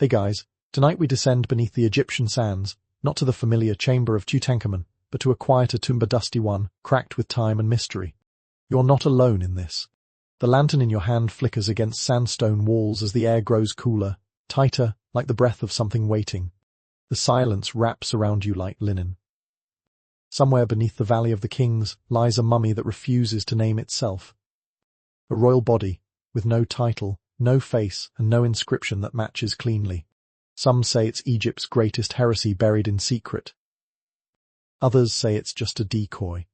Hey guys, tonight we descend beneath the Egyptian sands, not to the familiar chamber of Tutankhamun, but to a quieter tomb, a dusty one, cracked with time and mystery. You're not alone in this. The lantern in your hand flickers against sandstone walls as the air grows cooler, tighter, like the breath of something waiting. The silence wraps around you like linen. Somewhere beneath the Valley of the Kings lies a mummy that refuses to name itself. A royal body, with no title, no face, and no inscription that matches cleanly. Some say it's Egypt's greatest heresy buried in secret. Others say it's just a decoy,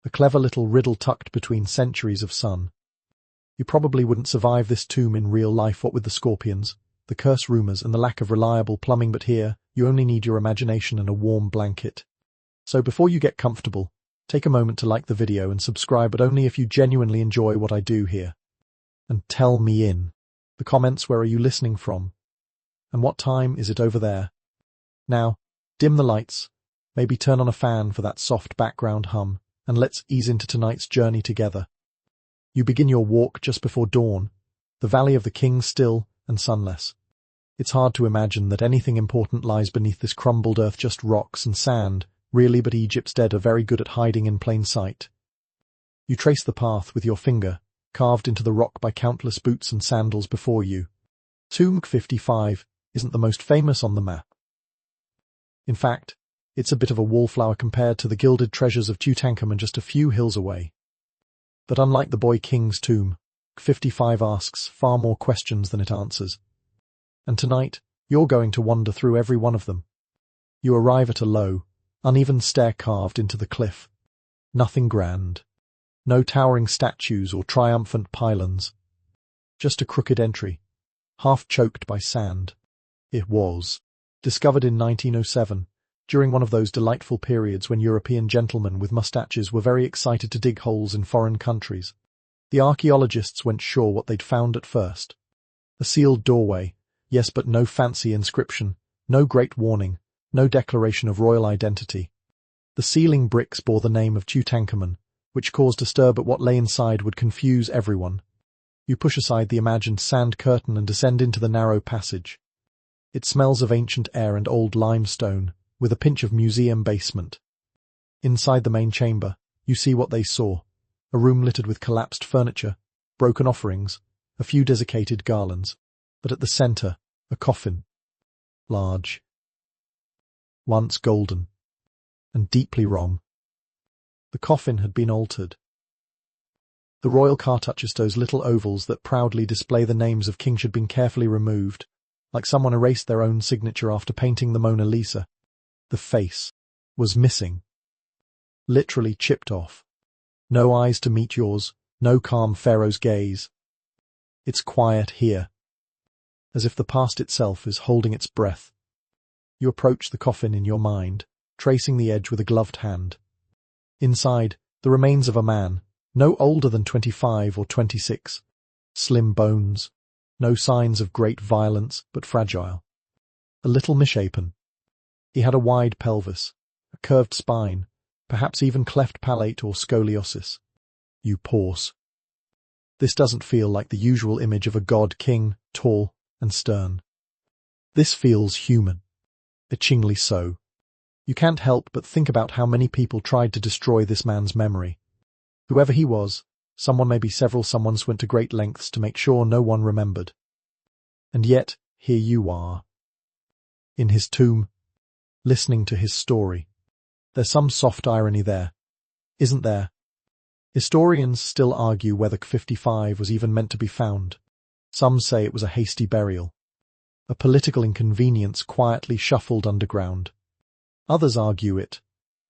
a clever little riddle tucked between centuries of sun. You probably wouldn't survive this tomb in real life, what with the scorpions, the curse rumors, and the lack of reliable plumbing, but here, you only need your imagination and a warm blanket. So before you get comfortable, take a moment to like the video and subscribe, but only if you genuinely enjoy what I do here. And tell me in the comments, where are you listening from? And what time is it over there? Now, dim the lights, maybe turn on a fan for that soft background hum, and let's ease into tonight's journey together. You begin your walk just before dawn, the Valley of the Kings still and sunless. It's hard to imagine that anything important lies beneath this crumbled earth, just rocks and sand, really, but Egypt's dead are very good at hiding in plain sight. You trace the path with your finger, carved into the rock by countless boots and sandals before you. Tomb 55 isn't the most famous on the map. In fact, it's a bit of a wallflower compared to the gilded treasures of Tutankhamun just a few hills away. But unlike the boy king's tomb, 55 asks far more questions than it answers. And tonight, you're going to wander through every one of them. You arrive at a low, uneven stair carved into the cliff. Nothing grand. No towering statues or triumphant pylons. Just a crooked entry, half choked by sand. It was discovered in 1907, during one of those delightful periods when European gentlemen with mustaches were very excited to dig holes in foreign countries. The archaeologists weren't sure what they'd found at first. A sealed doorway, yes, but no fancy inscription, no great warning, no declaration of royal identity. The ceiling bricks bore the name of Tutankhamun, which caused a stir, but what lay inside would confuse everyone. You push aside the imagined sand curtain and descend into the narrow passage. It smells of ancient air and old limestone, with a pinch of museum basement. Inside the main chamber, you see what they saw, a room littered with collapsed furniture, broken offerings, a few desiccated garlands, but at the center, a coffin. Large. Once golden. And deeply wrong. The coffin had been altered. The royal cartouches, those little ovals that proudly display the names of kings, had been carefully removed, like someone erased their own signature after painting the Mona Lisa. The face was missing. Literally chipped off. No eyes to meet yours, no calm Pharaoh's gaze. It's quiet here, as if the past itself is holding its breath. You approach the coffin in your mind, tracing the edge with a gloved hand. Inside, the remains of a man, no older than 25 or 26. Slim bones, no signs of great violence, but fragile. A little misshapen. He had a wide pelvis, a curved spine, perhaps even cleft palate or scoliosis. You pause. This doesn't feel like the usual image of a god king, tall and stern. This feels human. Itchingly so. You can't help but think about how many people tried to destroy this man's memory. Whoever he was, someone, maybe several someones, went to great lengths to make sure no one remembered. And yet, here you are. In his tomb, listening to his story. There's some soft irony there, isn't there? Historians still argue whether 55 was even meant to be found. Some say it was a hasty burial. A political inconvenience quietly shuffled underground. Others argue it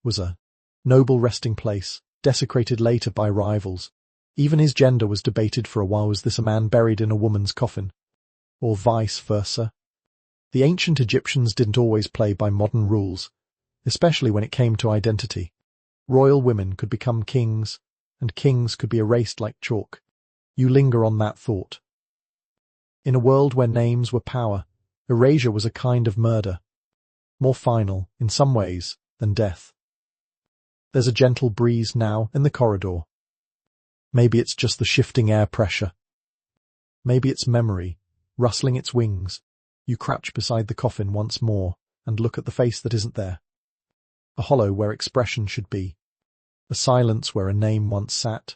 was a noble resting place, desecrated later by rivals. Even his gender was debated for a while. Was this a man buried in a woman's coffin? Or vice versa? The ancient Egyptians didn't always play by modern rules, especially when it came to identity. Royal women could become kings, and kings could be erased like chalk. You linger on that thought. In a world where names were power, erasure was a kind of murder. More final, in some ways, than death. There's a gentle breeze now in the corridor. Maybe it's just the shifting air pressure. Maybe it's memory, rustling its wings, You crouch beside the coffin once more and look at the face that isn't there. A hollow where expression should be. A silence where a name once sat.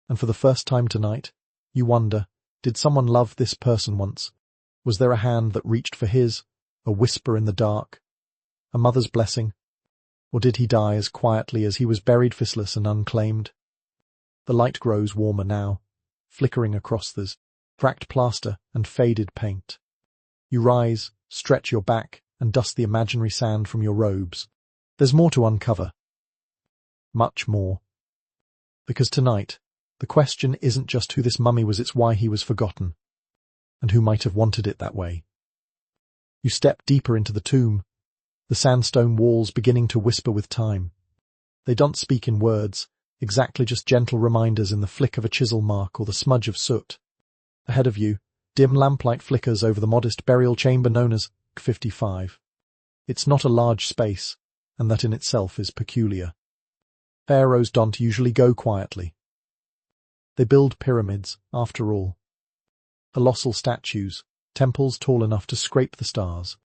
And for the first time tonight, you wonder, did someone love this person once? Was there a hand that reached for his, a whisper in the dark, a mother's blessing? Or did he die as quietly as he was buried, faceless and unclaimed? The light grows warmer now, flickering across the cracked plaster and faded paint. You rise, stretch your back, and dust the imaginary sand from your robes. There's more to uncover. Much more. Because tonight, the question isn't just who this mummy was, it's why he was forgotten, and who might have wanted it that way. You step deeper into the tomb, the sandstone walls beginning to whisper with time. They don't speak in words, exactly just gentle reminders in the flick of a chisel mark or the smudge of soot. Ahead of you, dim lamplight flickers over the modest burial chamber known as 55. It's not a large space, and that in itself is peculiar. Pharaohs don't usually go quietly. They build pyramids, after all. Colossal statues, temples tall enough to scrape the stars.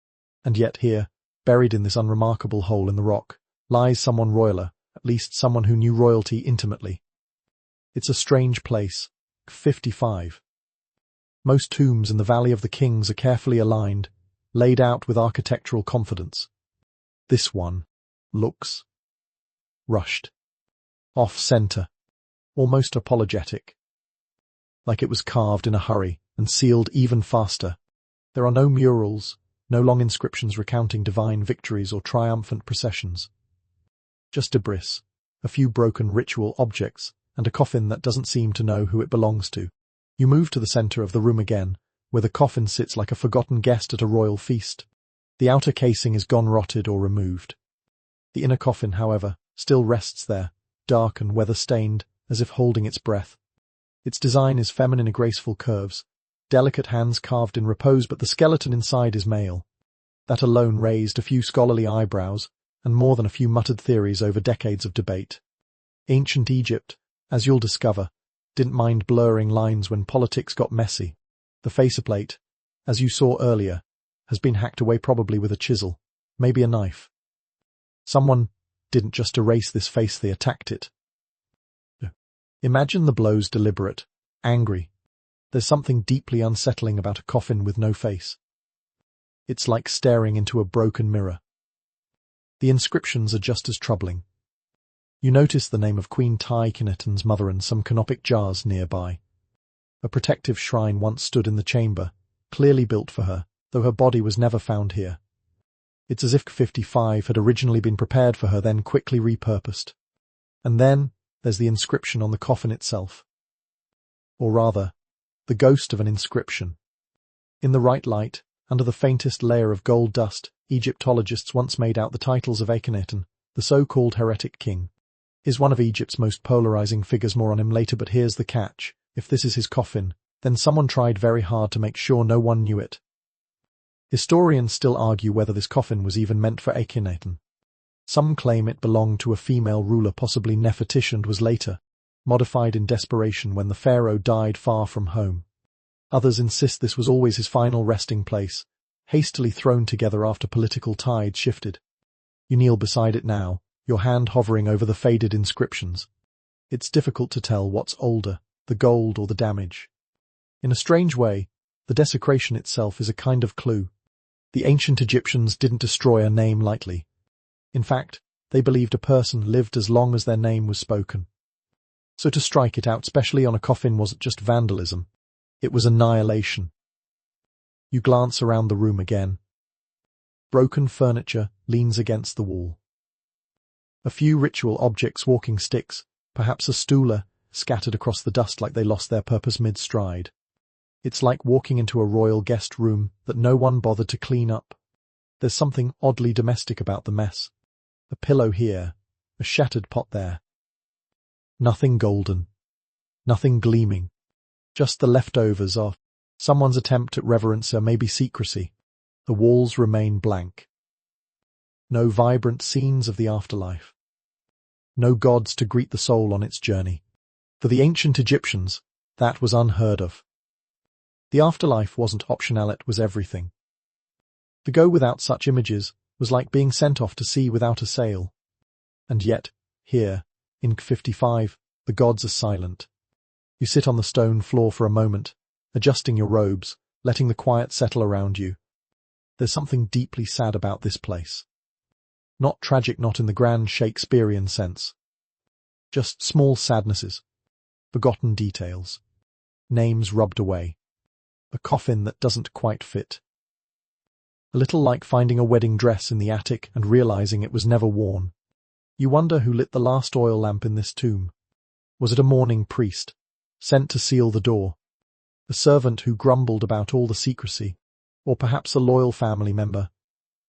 And yet here, buried in this unremarkable hole in the rock, lies someone royaler, at least someone who knew royalty intimately. It's a strange place. 55. Most tombs in the Valley of the Kings are carefully aligned, laid out with architectural confidence. This one looks rushed, off-center, almost apologetic. Like it was carved in a hurry and sealed even faster. There are no murals, no long inscriptions recounting divine victories or triumphant processions. Just debris, a few broken ritual objects, and a coffin that doesn't seem to know who it belongs to. You move to the center of the room again, where the coffin sits like a forgotten guest at a royal feast. The outer casing is gone rotted or removed. The inner coffin, however, still rests there, dark and weather-stained, as if holding its breath. Its design is feminine in graceful curves, delicate hands carved in repose, but the skeleton inside is male. That alone raised a few scholarly eyebrows, and more than a few muttered theories over decades of debate. Ancient Egypt, as you'll discover, didn't mind blurring lines when politics got messy. The faceplate, as you saw earlier, has been hacked away, probably with a chisel, maybe a knife. Someone didn't just erase this face, they attacked it. Imagine the blows deliberate, angry. There's something deeply unsettling about a coffin with no face. It's like staring into a broken mirror. The inscriptions are just as troubling. You notice the name of Queen Akhenaten's mother and some canopic jars nearby. A protective shrine once stood in the chamber, clearly built for her, though her body was never found here. It's as if 55 had originally been prepared for her, then quickly repurposed. And then there's the inscription on the coffin itself. Or rather, the ghost of an inscription. In the right light, under the faintest layer of gold dust, Egyptologists once made out the titles of Akhenaten, the so-called heretic king. Is one of Egypt's most polarizing figures. More on him later, but here's the catch. If this is his coffin, then someone tried very hard to make sure no one knew it. Historians still argue whether this coffin was even meant for Akhenaten. Some claim it belonged to a female ruler, possibly Nefertiti, and was later modified in desperation when the pharaoh died far from home. Others insist this was always his final resting place, hastily thrown together after political tides shifted. You kneel beside it now, your hand hovering over the faded inscriptions. It's difficult to tell what's older, the gold or the damage. In a strange way, the desecration itself is a kind of clue. The ancient Egyptians didn't destroy a name lightly. In fact, they believed a person lived as long as their name was spoken. So to strike it out, especially on a coffin, wasn't just vandalism. It was annihilation. You glance around the room again. Broken furniture leans against the wall. A few ritual objects, walking sticks, perhaps a stool, scattered across the dust like they lost their purpose mid-stride. It's like walking into a royal guest room that no one bothered to clean up. There's something oddly domestic about the mess. A pillow here, a shattered pot there. Nothing golden, nothing gleaming, just the leftovers of someone's attempt at reverence or maybe secrecy. The walls remain blank. No vibrant scenes of the afterlife. No gods to greet the soul on its journey. For the ancient Egyptians, that was unheard of. The afterlife wasn't optional, it was everything. To go without such images was like being sent off to sea without a sail. And yet, here, in 55, the gods are silent. You sit on the stone floor for a moment, adjusting your robes, letting the quiet settle around you. There's something deeply sad about this place. Not tragic, not in the grand Shakespearean sense. Just small sadnesses, forgotten details, names rubbed away, a coffin that doesn't quite fit. A little like finding a wedding dress in the attic and realizing it was never worn. You wonder who lit the last oil lamp in this tomb. Was it a mourning priest, sent to seal the door? A servant who grumbled about all the secrecy? Or perhaps a loyal family member,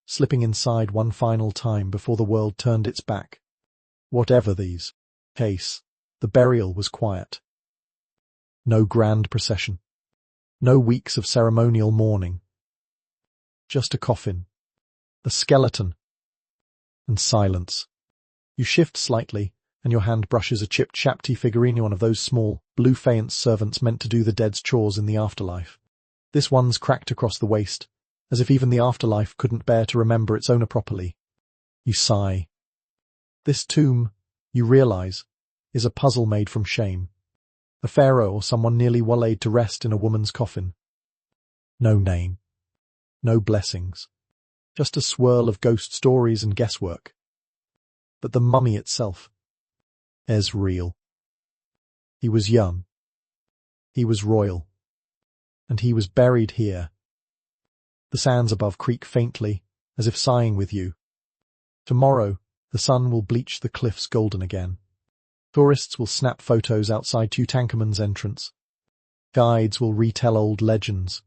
slipping inside one final time before the world turned its back? Whatever these case, the burial was quiet. No grand procession. No weeks of ceremonial mourning. Just a coffin, a skeleton, and silence. You shift slightly, and your hand brushes a chipped Shapti figurine, one of those small, blue faience servants meant to do the dead's chores in the afterlife. This one's cracked across the waist, as if even the afterlife couldn't bear to remember its owner properly. You sigh. This tomb, you realize, is a puzzle made from shame. A pharaoh or someone nearly laid to rest in a woman's coffin. No name. No blessings. Just a swirl of ghost stories and guesswork. But the mummy itself is real. He was young. He was royal. And he was buried here. The sands above creak faintly, as if sighing with you. Tomorrow, the sun will bleach the cliffs golden again. Tourists will snap photos outside Tutankhamun's entrance. Guides will retell old legends.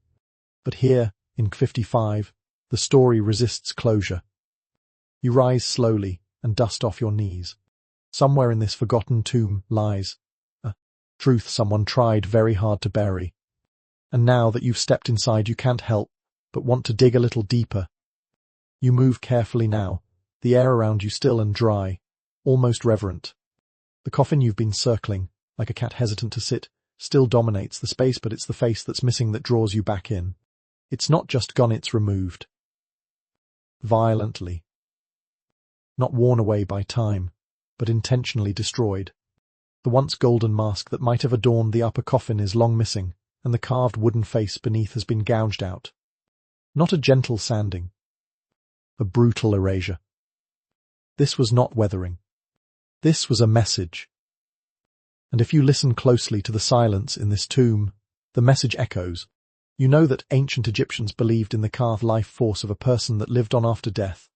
But here, in 55, the story resists closure. You rise slowly and dust off your knees. Somewhere in this forgotten tomb lies a truth someone tried very hard to bury. And now that you've stepped inside, you can't help but want to dig a little deeper. You move carefully now, the air around you still and dry, almost reverent. The coffin you've been circling, like a cat hesitant to sit, still dominates the space, but it's the face that's missing that draws you back in. It's not just gone, it's removed. Violently. Not worn away by time, but intentionally destroyed. The once golden mask that might have adorned the upper coffin is long missing, and the carved wooden face beneath has been gouged out. Not a gentle sanding. A brutal erasure. This was not weathering. This was a message. And if you listen closely to the silence in this tomb, the message echoes. You know that ancient Egyptians believed in the carved life force of a person that lived on after death.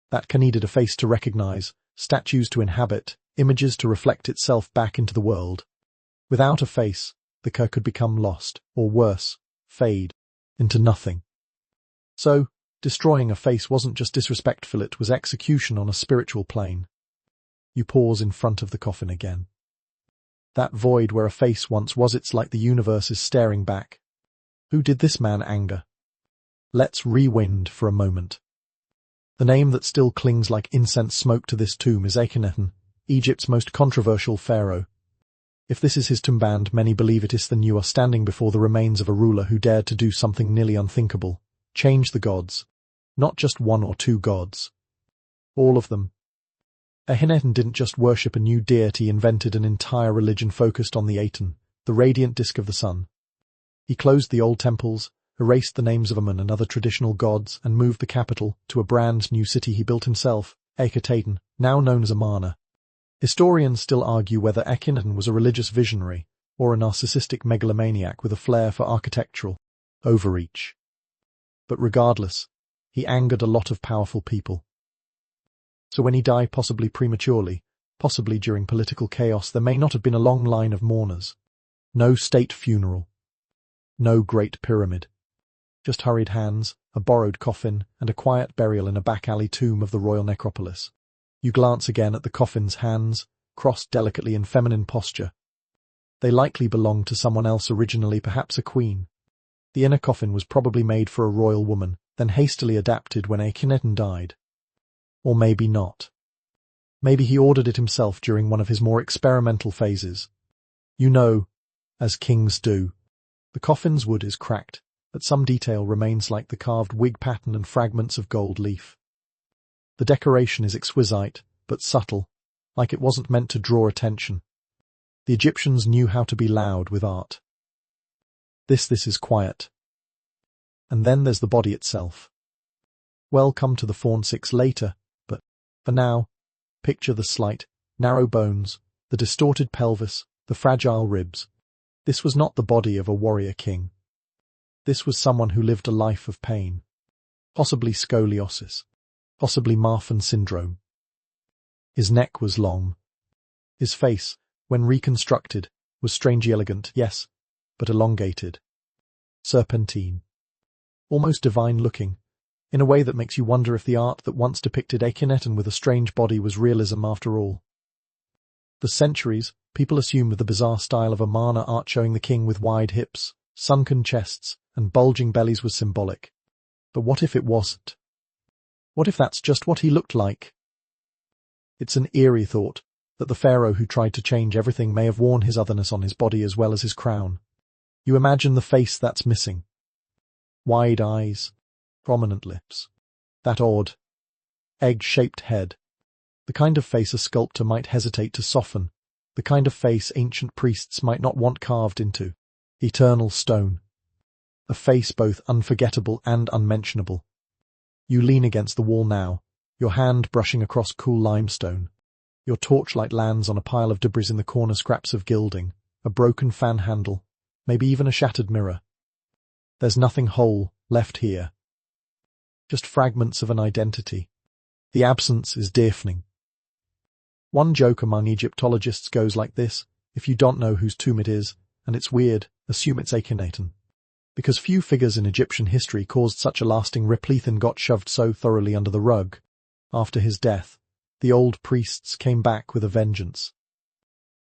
That needed a face to recognize, statues to inhabit, images to reflect itself back into the world. Without a face, the Ka could become lost, or worse, fade into nothing. So, destroying a face wasn't just disrespectful, it was execution on a spiritual plane. You pause in front of the coffin again. That void where a face once was, it's like the universe is staring back. Who did this man anger? Let's rewind for a moment. The name that still clings like incense smoke to this tomb is Akhenaten, Egypt's most controversial pharaoh. If this is his tomband, many believe it is the new standing before the remains of a ruler who dared to do something nearly unthinkable. Change the gods. Not just one or two gods. All of them. Akhenaten didn't just worship a new deity, he invented an entire religion focused on the Aten, the radiant disk of the sun. He closed the old temples, erased the names of Amun and other traditional gods, and moved the capital to a brand new city he built himself, Akhenaten, now known as Amarna. Historians still argue whether Akhenaten was a religious visionary or a narcissistic megalomaniac with a flair for architectural overreach. But regardless, he angered a lot of powerful people. So when he died, possibly prematurely, possibly during political chaos, there may not have been a long line of mourners. No state funeral. No great pyramid. Just hurried hands, a borrowed coffin, and a quiet burial in a back-alley tomb of the royal necropolis. You glance again at the coffin's hands, crossed delicately in feminine posture. They likely belonged to someone else originally, perhaps a queen. The inner coffin was probably made for a royal woman, then hastily adapted when Akhenaten died. Or maybe not. Maybe he ordered it himself during one of his more experimental phases. You know, as kings do. The coffin's wood is cracked, but some detail remains, like the carved wig pattern and fragments of gold leaf. The decoration is exquisite, but subtle, like it wasn't meant to draw attention. The Egyptians knew how to be loud with art. This is quiet. And then there's the body itself. We'll come to the forensix later, but for now, picture the slight, narrow bones, the distorted pelvis, the fragile ribs. This was not the body of a warrior king. This was someone who lived a life of pain. Possibly scoliosis. Possibly Marfan syndrome. His neck was long. His face, when reconstructed, was strangely elegant, yes, but elongated. Serpentine. Almost divine-looking, in a way that makes you wonder if the art that once depicted Akhenaten with a strange body was realism after all. For centuries, people assumed the bizarre style of Amarna art showing the king with wide hips, sunken chests, and bulging bellies was symbolic. But what if it wasn't? What if that's just what he looked like? It's an eerie thought that the pharaoh who tried to change everything may have worn his otherness on his body as well as his crown. You imagine the face that's missing. Wide eyes, prominent lips, that odd, egg-shaped head. The kind of face a sculptor might hesitate to soften, the kind of face ancient priests might not want carved into eternal stone. A face both unforgettable and unmentionable. You lean against the wall now, your hand brushing across cool limestone. Your torchlight lands on a pile of debris in the corner, scraps of gilding, a broken fan handle, maybe even a shattered mirror. There's nothing whole left here. Just fragments of an identity. The absence is deafening. One joke among Egyptologists goes like this: if you don't know whose tomb it is, and it's weird, assume it's Akhenaten. Because few figures in Egyptian history caused such a lasting rip. Ethan got shoved so thoroughly under the rug. After his death, the old priests came back with a vengeance.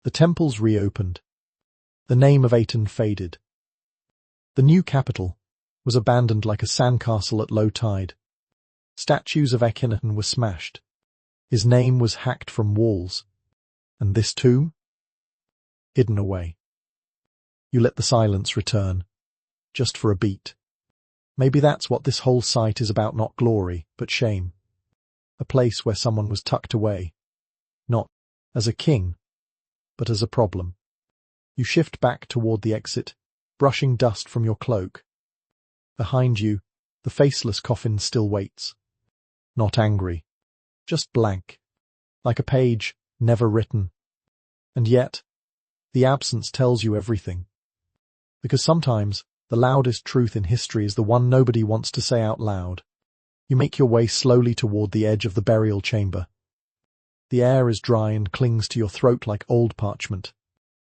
The temples reopened. The name of Aten faded. The new capital was abandoned like a sandcastle at low tide. Statues of Akhenaten were smashed. His name was hacked from walls. And this tomb? Hidden away. You let the silence return. Just for a beat. Maybe that's what this whole site is about, not glory, but shame. A place where someone was tucked away. Not as a king, but as a problem. You shift back toward the exit, brushing dust from your cloak. Behind you, the faceless coffin still waits. Not angry, just blank, like a page never written. And yet, the absence tells you everything. Because sometimes, the loudest truth in history is the one nobody wants to say out loud. You make your way slowly toward the edge of the burial chamber. The air is dry and clings to your throat like old parchment.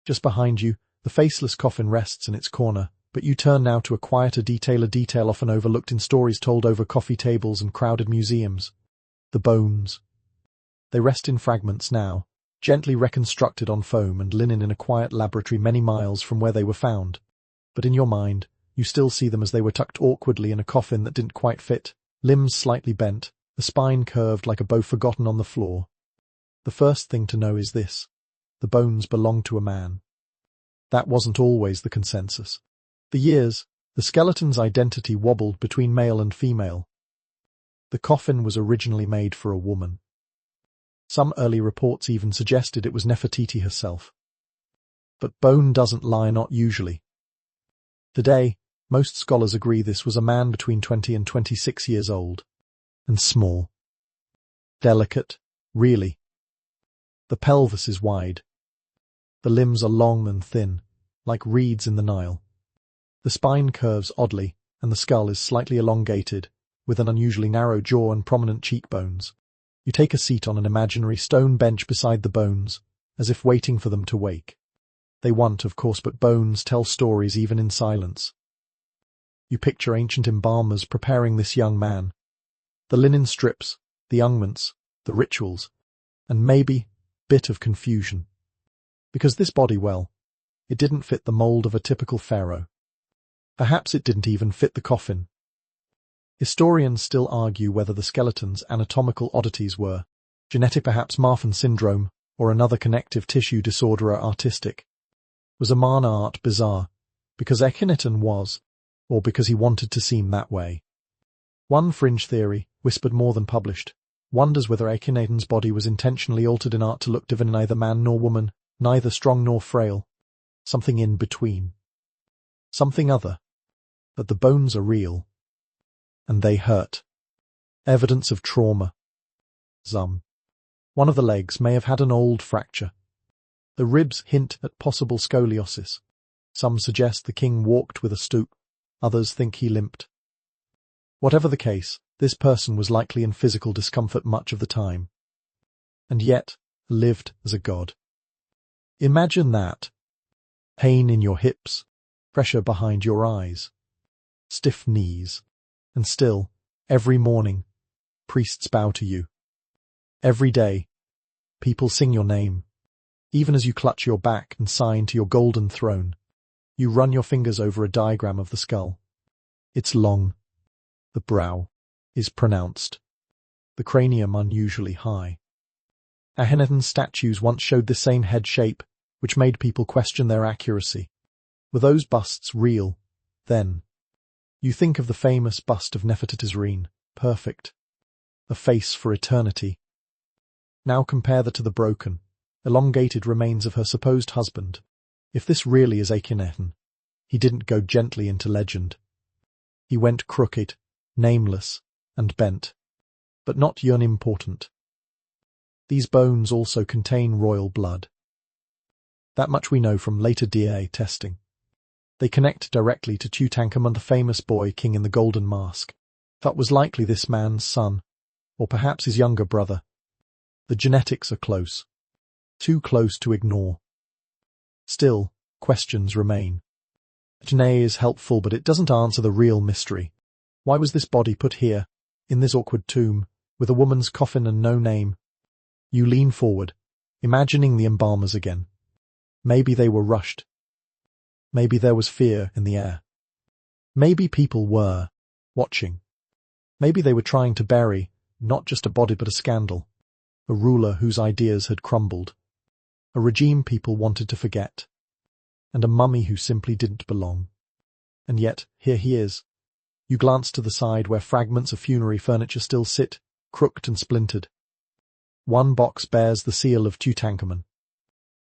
Just behind you, the faceless coffin rests in its corner, but you turn now to a quieter detail, a detail often overlooked in stories told over coffee tables and crowded museums. The bones. They rest in fragments now, gently reconstructed on foam and linen in a quiet laboratory many miles from where they were found. But in your mind, you still see them as they were tucked awkwardly in a coffin that didn't quite fit, limbs slightly bent, the spine curved like a bow forgotten on the floor. The first thing to know is this: the bones belonged to a man. That wasn't always the consensus. For years, the skeleton's identity wobbled between male and female. The coffin was originally made for a woman. Some early reports even suggested it was Nefertiti herself. But bone doesn't lie, not usually. Today, most scholars agree this was a man between 20 and 26 years old. And small. Delicate, really. The pelvis is wide. The limbs are long and thin, like reeds in the Nile. The spine curves oddly, and the skull is slightly elongated, with an unusually narrow jaw and prominent cheekbones. You take a seat on an imaginary stone bench beside the bones, as if waiting for them to wake. They want, of course, but bones tell stories even in silence. You picture ancient embalmers preparing this young man. The linen strips, the unguents, the rituals, and maybe bit of confusion. Because this body, well, it didn't fit the mold of a typical pharaoh. Perhaps it didn't even fit the coffin. Historians still argue whether the skeleton's anatomical oddities were genetic, perhaps Marfan syndrome, or another connective tissue disorder, or artistic. Was Amarna art bizarre? Because Akhenaten was, or because he wanted to seem that way. One fringe theory, whispered more than published, wonders whether Akhenaten's body was intentionally altered in art to look divine, neither man nor woman, neither strong nor frail, something in between. Something other. But the bones are real. And they hurt. Evidence of trauma. One of the legs may have had an old fracture. The ribs hint at possible scoliosis. Some suggest the king walked with a stoop. Others think he limped. Whatever the case, this person was likely in physical discomfort much of the time. And yet, lived as a god. Imagine that. Pain in your hips, pressure behind your eyes, stiff knees, and still, every morning, priests bow to you. Every day, people sing your name. Even as you clutch your back and sign to your golden throne, you run your fingers over a diagram of the skull. It's long. The brow is pronounced. The cranium unusually high. Akhenaten's statues once showed the same head shape, which made people question their accuracy. Were those busts real, then? You think of the famous bust of Nefertiti, perfect. A face for eternity. Now compare that to the broken, elongated remains of her supposed husband. If this really is Akhenaten, he didn't go gently into legend. He went crooked, nameless, and bent, but not unimportant. These bones also contain royal blood. That much we know from later DNA testing. They connect directly to Tutankhamun, the famous boy king in the golden mask. That was likely this man's son, or perhaps his younger brother. The genetics are close. Too close to ignore. Still, questions remain. DNA is helpful, but it doesn't answer the real mystery. Why was this body put here, in this awkward tomb, with a woman's coffin and no name? You lean forward, imagining the embalmers again. Maybe they were rushed. Maybe there was fear in the air. Maybe people were watching. Maybe they were trying to bury, not just a body but a scandal. A ruler whose ideas had crumbled. A regime people wanted to forget. And a mummy who simply didn't belong. And yet, here he is. You glance to the side where fragments of funerary furniture still sit, crooked and splintered. One box bears the seal of Tutankhamun.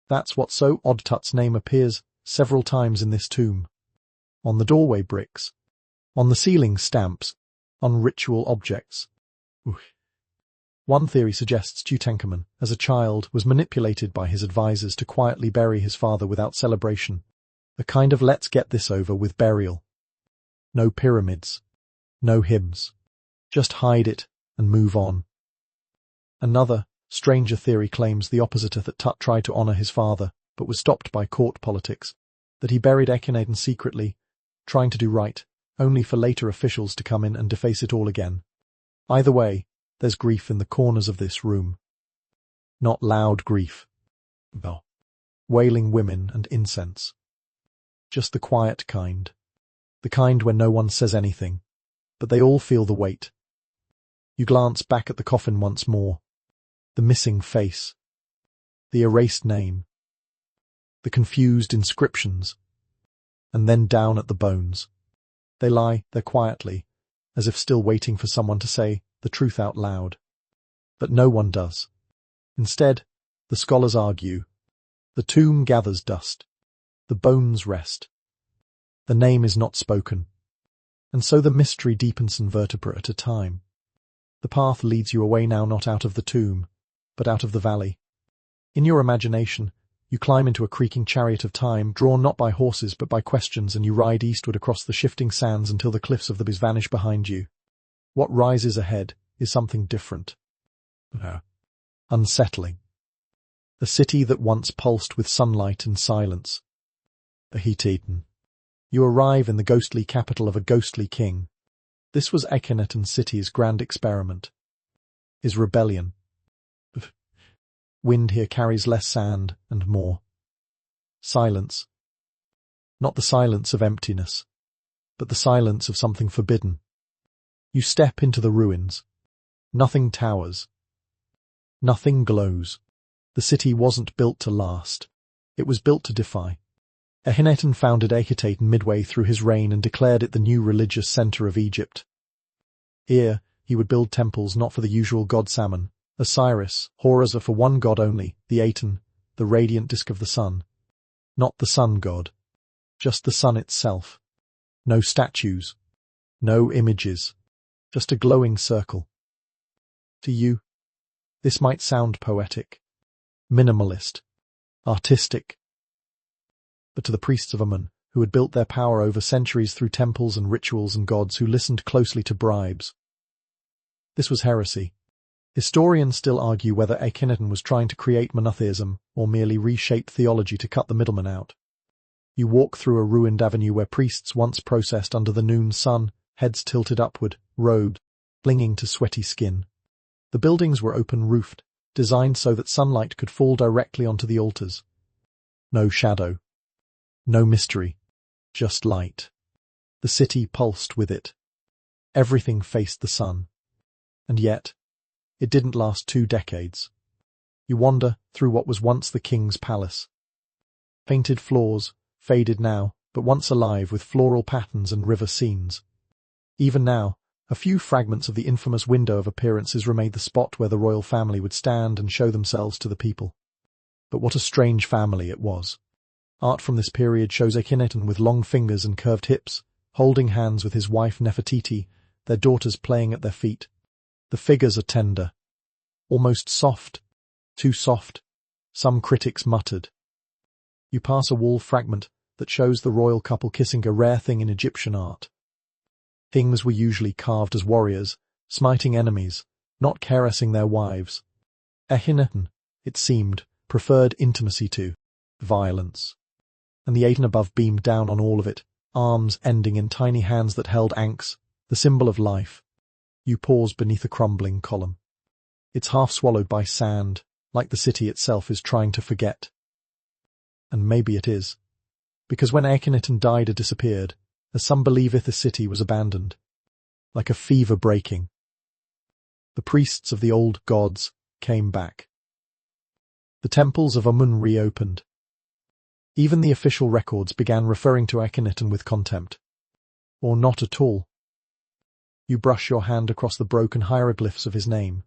That's what so odd Tut's name appears several times in this tomb. On the doorway bricks. On the ceiling stamps. On ritual objects. One theory suggests Tutankhamun, as a child, was manipulated by his advisors to quietly bury his father without celebration. A kind of let's get this over with burial. No pyramids. No hymns. Just hide it and move on. Another, stranger theory claims the opposite, that Tut tried to honor his father, but was stopped by court politics, that he buried Akhenaten secretly, trying to do right, only for later officials to come in and deface it all again. Either way, there's grief in the corners of this room. Not loud grief. No. Wailing women and incense. Just the quiet kind. The kind where no one says anything, but they all feel the weight. You glance back at the coffin once more. The missing face. The erased name. The confused inscriptions. And then down at the bones. They lie there quietly, as if still waiting for someone to say the truth out loud. But no one does. Instead, the scholars argue. The tomb gathers dust. The bones rest. The name is not spoken. And so the mystery deepens an vertebra at a time. The path leads you away now, not out of the tomb, but out of the valley. In your imagination, you climb into a creaking chariot of time, drawn not by horses but by questions, and you ride eastward across the shifting sands until the cliffs of the Biz vanish behind you. What rises ahead is something different. Unsettling. A city that once pulsed with sunlight and silence. A heat-eaten. You arrive in the ghostly capital of a ghostly king. This was Akhenaten City's grand experiment. His rebellion. Wind here carries less sand and more. Silence. Not the silence of emptiness, but the silence of something forbidden. You step into the ruins. Nothing towers. Nothing glows. The city wasn't built to last. It was built to defy. Akhenaten founded Akhenaten midway through his reign and declared it the new religious center of Egypt. Here, he would build temples not for the usual god Sammon, Osiris, Horus, or for one god only, the Aten, the radiant disk of the sun. Not the sun god. Just the sun itself. No statues. No images. Just a glowing circle. To you, this might sound poetic, minimalist, artistic. But to the priests of Amun, who had built their power over centuries through temples and rituals and gods who listened closely to bribes, this was heresy. Historians still argue whether Akhenaten was trying to create monotheism or merely reshape theology to cut the middleman out. You walk through a ruined avenue where priests once processed under the noon sun, heads tilted upward, robed, clinging to sweaty skin. The buildings were open-roofed, designed so that sunlight could fall directly onto the altars. No shadow. No mystery. Just light. The city pulsed with it. Everything faced the sun. And yet, it didn't last 2 decades. You wander through what was once the king's palace. Painted floors, faded now, but once alive with floral patterns and river scenes. Even now, a few fragments of the infamous window of appearances remained the spot where the royal family would stand and show themselves to the people. But what a strange family it was. Art from this period shows Akhenaten with long fingers and curved hips, holding hands with his wife Nefertiti, their daughters playing at their feet. The figures are tender. Almost soft. Too soft, some critics muttered. You pass a wall fragment that shows the royal couple kissing, a rare thing in Egyptian art. Kings were usually carved as warriors, smiting enemies, not caressing their wives. Akhenaten, it seemed, preferred intimacy to violence. And the Aten above beamed down on all of it, arms ending in tiny hands that held ankhs, the symbol of life. You pause beneath a crumbling column. It's half swallowed by sand, like the city itself is trying to forget. And maybe it is. Because when Akhenaten died or disappeared, as some believeth, the city was abandoned. Like a fever breaking. The priests of the old gods came back. The temples of Amun reopened. Even the official records began referring to Akhenaten with contempt. Or not at all. You brush your hand across the broken hieroglyphs of his name.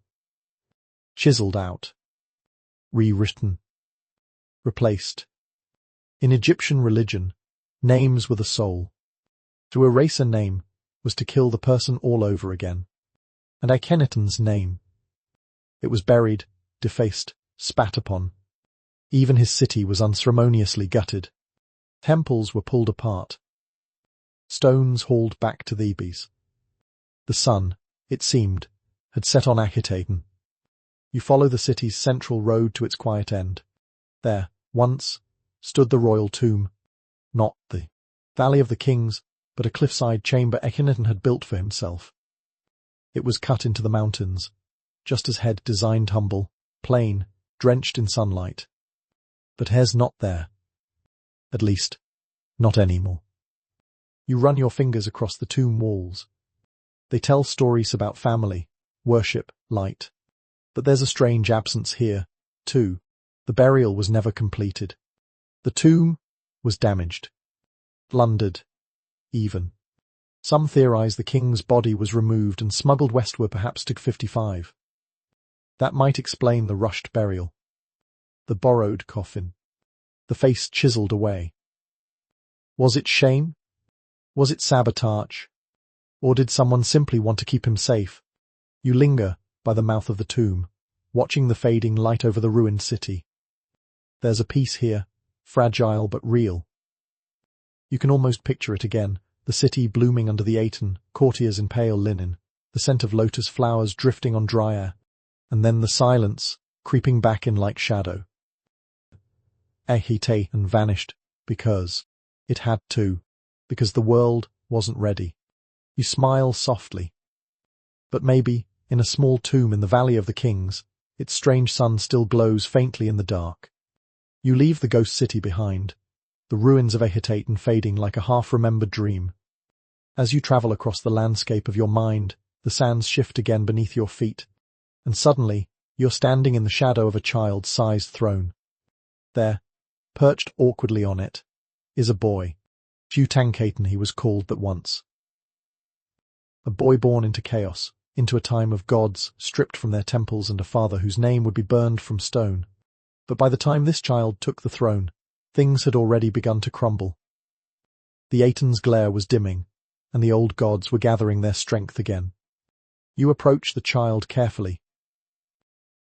Chiseled out. Rewritten. Replaced. In Egyptian religion, names were the soul. To erase a name was to kill the person all over again. And Akhenaten's name. It was buried, defaced, spat upon. Even his city was unceremoniously gutted. Temples were pulled apart. Stones hauled back to Thebes. The sun, it seemed, had set on Akhenaten. You follow the city's central road to its quiet end. There, once, stood the royal tomb. Not the Valley of the Kings, but a cliffside chamber Akhenaten had built for himself. It was cut into the mountains, just as he'd designed, humble, plain, drenched in sunlight. But hair's not there. At least, not anymore. You run your fingers across the tomb walls. They tell stories about family, worship, light. But there's a strange absence here, too. The burial was never completed. The tomb was damaged. Plundered. Even. Some theorize the king's body was removed and smuggled westward, perhaps to 55. That might explain the rushed burial. The borrowed coffin. The face chiseled away. Was it shame? Was it sabotage? Or did someone simply want to keep him safe? You linger by the mouth of the tomb, watching the fading light over the ruined city. There's a peace here, fragile but real. You can almost picture it again, the city blooming under the Aten, courtiers in pale linen, the scent of lotus flowers drifting on dry air, and then the silence, creeping back in like shadow. Akhenaten vanished, because it had to, because the world wasn't ready. You smile softly. But maybe, in a small tomb in the Valley of the Kings, its strange sun still glows faintly in the dark. You leave the ghost city behind, the ruins of Akhenaten fading like a half-remembered dream. As you travel across the landscape of your mind, the sands shift again beneath your feet, and suddenly, you're standing in the shadow of a child-sized throne. There, perched awkwardly on it, is a boy. Tutankhaten he was called that once. A boy born into chaos, into a time of gods stripped from their temples and a father whose name would be burned from stone. But by the time this child took the throne, things had already begun to crumble. The Aten's glare was dimming, and the old gods were gathering their strength again. You approach the child carefully.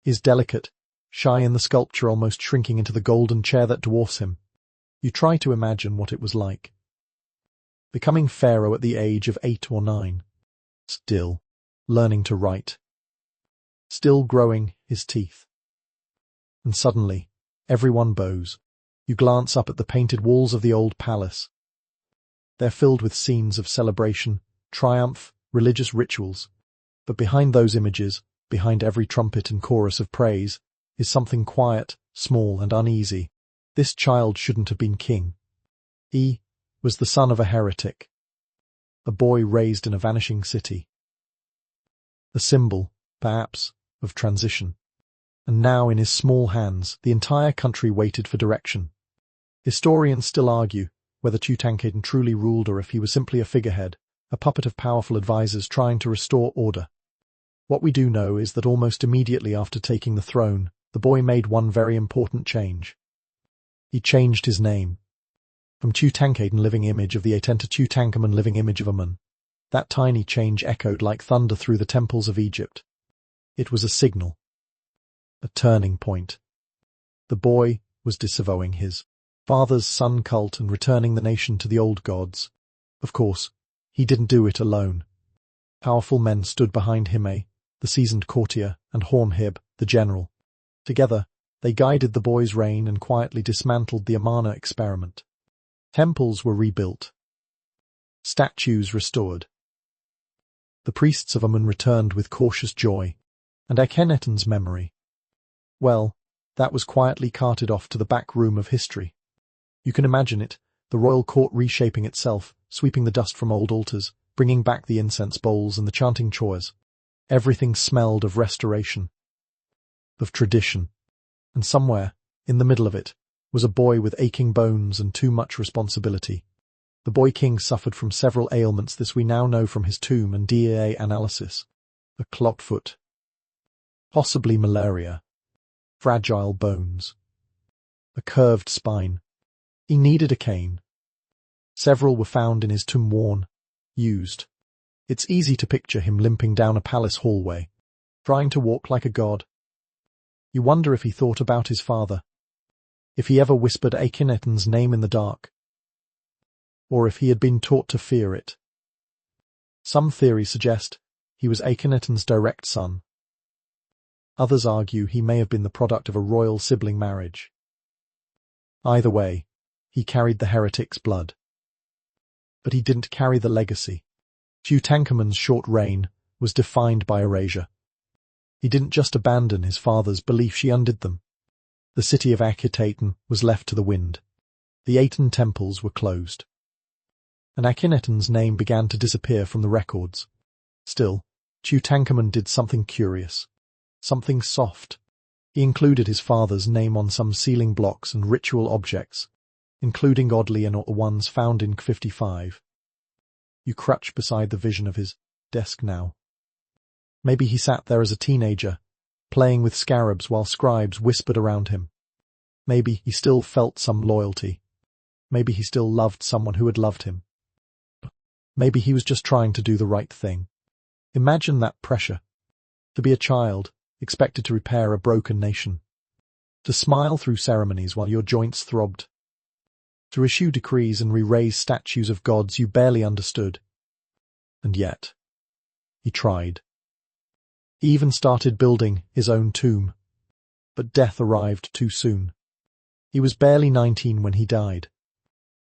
He is delicate, shy in the sculpture, almost shrinking into the golden chair that dwarfs him. You try to imagine what it was like. Becoming Pharaoh at the age of 8 or 9. Still learning to write. Still growing his teeth. And suddenly, everyone bows. You glance up at the painted walls of the old palace. They're filled with scenes of celebration, triumph, religious rituals. But behind those images, behind every trumpet and chorus of praise, is something quiet, small and uneasy. This child shouldn't have been king. He was the son of a heretic. A boy raised in a vanishing city. A symbol, perhaps, of transition. And now in his small hands, the entire country waited for direction. Historians still argue whether Tutankhaten truly ruled or if he was simply a figurehead, a puppet of powerful advisors trying to restore order. What we do know is that almost immediately after taking the throne, the boy made one very important change. He changed his name. From Tutankhaten, living image of the Aten, to Tutankhamun, living image of Amun. That tiny change echoed like thunder through the temples of Egypt. It was a signal. A turning point. The boy was disavowing his father's son cult and returning the nation to the old gods. Of course, he didn't do it alone. Powerful men stood behind him, the seasoned courtier, and Hormhib, the general. Together, they guided the boy's reign and quietly dismantled the Amarna experiment. Temples were rebuilt. Statues restored. The priests of Amun returned with cautious joy, and Akhenaten's memory, well, that was quietly carted off to the back room of history. You can imagine it, the royal court reshaping itself, sweeping the dust from old altars, bringing back the incense bowls and the chanting choirs. Everything smelled of restoration, of tradition, and somewhere, in the middle of it, was a boy with aching bones and too much responsibility. The boy king suffered from several ailments, this we now know from his tomb and DNA analysis. A clogged foot. Possibly malaria. Fragile bones. A curved spine. He needed a cane. Several were found in his tomb, worn, used. It's easy to picture him limping down a palace hallway, trying to walk like a god. You wonder if he thought about his father. If he ever whispered Akhenaten's name in the dark. Or if he had been taught to fear it. Some theories suggest he was Akhenaten's direct son. Others argue he may have been the product of a royal sibling marriage. Either way, he carried the heretic's blood. But he didn't carry the legacy. Tutankhamun's short reign was defined by erasure. He didn't just abandon his father's beliefs, he undid them. The city of Akhenaten was left to the wind. The Aten temples were closed. And Akhenaten's name began to disappear from the records. Still, Tutankhamun did something curious. Something soft. He included his father's name on some ceiling blocks and ritual objects, including oddly and ones found in 55. You crouch beside the vision of his desk now. Maybe he sat there as a teenager, playing with scarabs while scribes whispered around him. Maybe he still felt some loyalty. Maybe he still loved someone who had loved him. Maybe he was just trying to do the right thing. Imagine that pressure. To be a child, expected to repair a broken nation. To smile through ceremonies while your joints throbbed. To issue decrees and re-raise statues of gods you barely understood. And yet, he tried. He even started building his own tomb. But death arrived too soon. He was barely 19 when he died.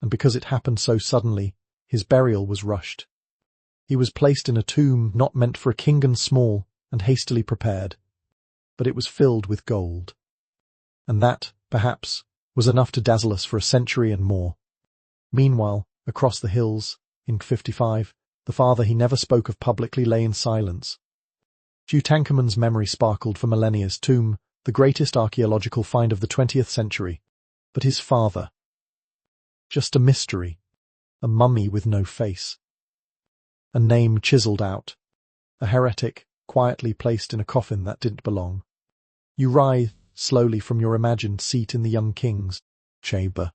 And because it happened so suddenly, his burial was rushed. He was placed in a tomb not meant for a king, and small and hastily prepared. But it was filled with gold. And that, perhaps, was enough to dazzle us for a century and more. Meanwhile, across the hills, in 55, the father he never spoke of publicly lay in silence. Tutankhamun's memory sparkled for millennia's tomb, the greatest archaeological find of the 20th century. But his father. Just a mystery. A mummy with no face. A name chiseled out. A heretic, quietly placed in a coffin that didn't belong. You writhe slowly from your imagined seat in the young king's chamber.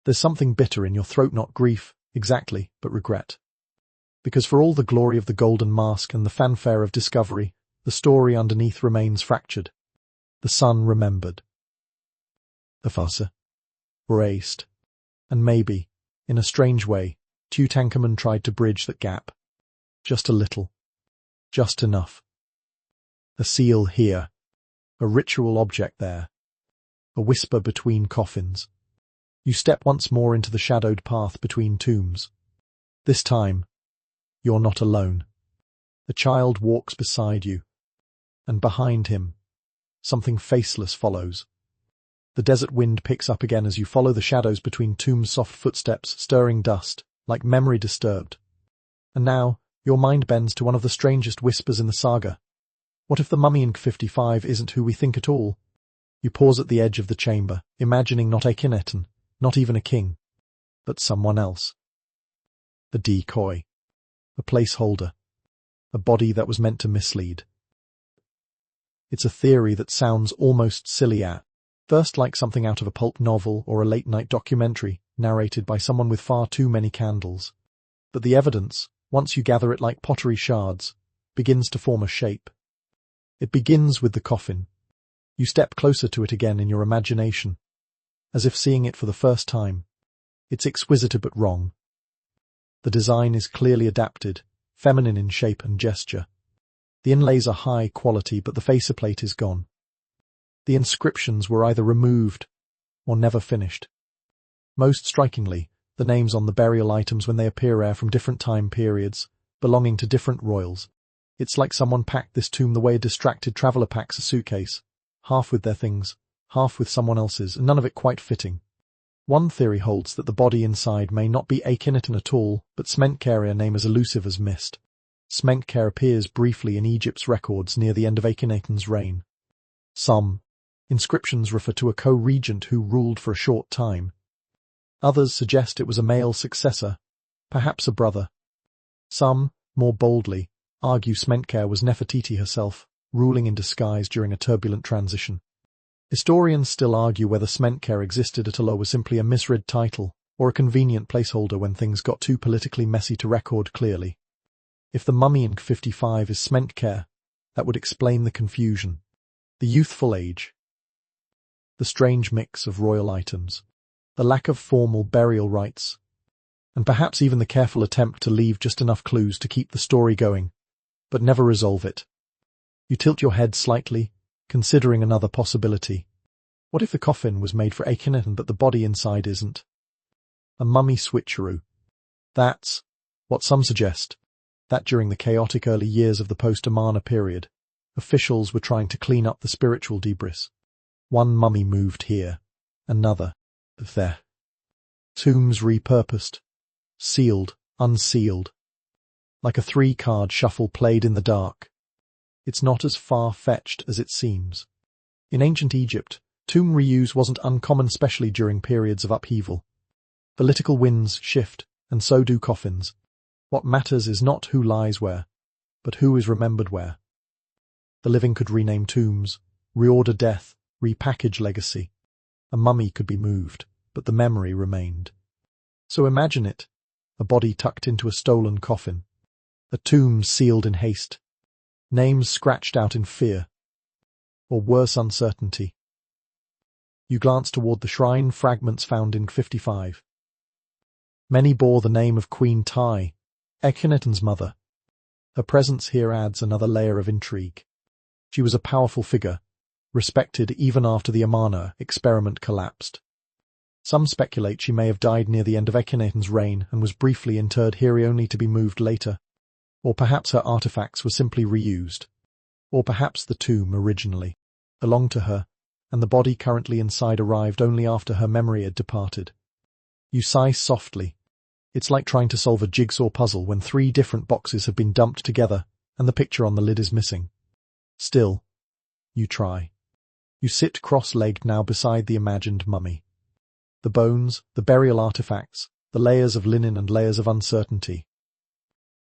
There's something bitter in your throat, not grief, exactly, but regret. Because for all the glory of the golden mask and the fanfare of discovery, the story underneath remains fractured. The sun remembered. The Pharaoh erased. And maybe, in a strange way, Tutankhamun tried to bridge that gap. Just a little. Just enough. A seal here. A ritual object there. A whisper between coffins. You step once more into the shadowed path between tombs. This time, you're not alone. A child walks beside you. And behind him, something faceless follows. The desert wind picks up again as you follow the shadows between tombs' soft footsteps, stirring dust, like memory disturbed. And now, your mind bends to one of the strangest whispers in the saga. What if the mummy in 55 isn't who we think at all? You pause at the edge of the chamber, imagining not Akhenaten, not even a king, but someone else. A decoy. A placeholder. A body that was meant to mislead. It's a theory that sounds almost silly at first, like something out of a pulp novel or a late-night documentary narrated by someone with far too many candles. But the evidence, once you gather it like pottery shards, begins to form a shape. It begins with the coffin. You step closer to it again in your imagination, as if seeing it for the first time. It's exquisite but wrong. The design is clearly adapted, feminine in shape and gesture. The inlays are high quality, but the faceplate is gone. The inscriptions were either removed or never finished. Most strikingly, the names on the burial items when they appear are from different time periods, belonging to different royals. It's like someone packed this tomb the way a distracted traveller packs a suitcase, half with their things, half with someone else's, and none of it quite fitting. One theory holds that the body inside may not be Akhenaten at all, but Smenkhkare, a name as elusive as mist. Smenkhkare appears briefly in Egypt's records near the end of Akhenaten's reign. Some inscriptions refer to a co-regent who ruled for a short time. Others suggest it was a male successor, perhaps a brother. Some, more boldly, argue Smenkhkare was Nefertiti herself, ruling in disguise during a turbulent transition. Historians still argue whether Smenkhkare existed at all or was simply a misread title, or a convenient placeholder when things got too politically messy to record clearly. If the mummy in 55 is Smenkhkare, that would explain the confusion, the youthful age, the strange mix of royal items, the lack of formal burial rites, and perhaps even the careful attempt to leave just enough clues to keep the story going, but never resolve it. You tilt your head slightly, considering another possibility. What if the coffin was made for Akhenaten but the body inside isn't? A mummy switcheroo. That's what some suggest, that during the chaotic early years of the post-Amarna period, officials were trying to clean up the spiritual debris. One mummy moved here, another there. Tombs repurposed, sealed, unsealed. Like a 3-card shuffle played in the dark. It's not as far-fetched as it seems. In ancient Egypt, tomb reuse wasn't uncommon, especially during periods of upheaval. Political winds shift, and so do coffins. What matters is not who lies where, but who is remembered where. The living could rename tombs, reorder death, repackage legacy. A mummy could be moved, but the memory remained. So imagine it, a body tucked into a stolen coffin, a tomb sealed in haste, names scratched out in fear, or worse, uncertainty. You glance toward the shrine fragments found in 55. Many bore the name of Queen Tai, Akhenaten's mother. Her presence here adds another layer of intrigue. She was a powerful figure, respected even after the Amarna experiment collapsed. Some speculate she may have died near the end of Akhenaten's reign and was briefly interred here only to be moved later. Or perhaps her artifacts were simply reused. Or perhaps the tomb originally belonged to her, and the body currently inside arrived only after her memory had departed. You sigh softly. It's like trying to solve a jigsaw puzzle when 3 different boxes have been dumped together and the picture on the lid is missing. Still, you try. You sit cross-legged now beside the imagined mummy. The bones, the burial artifacts, the layers of linen and layers of uncertainty.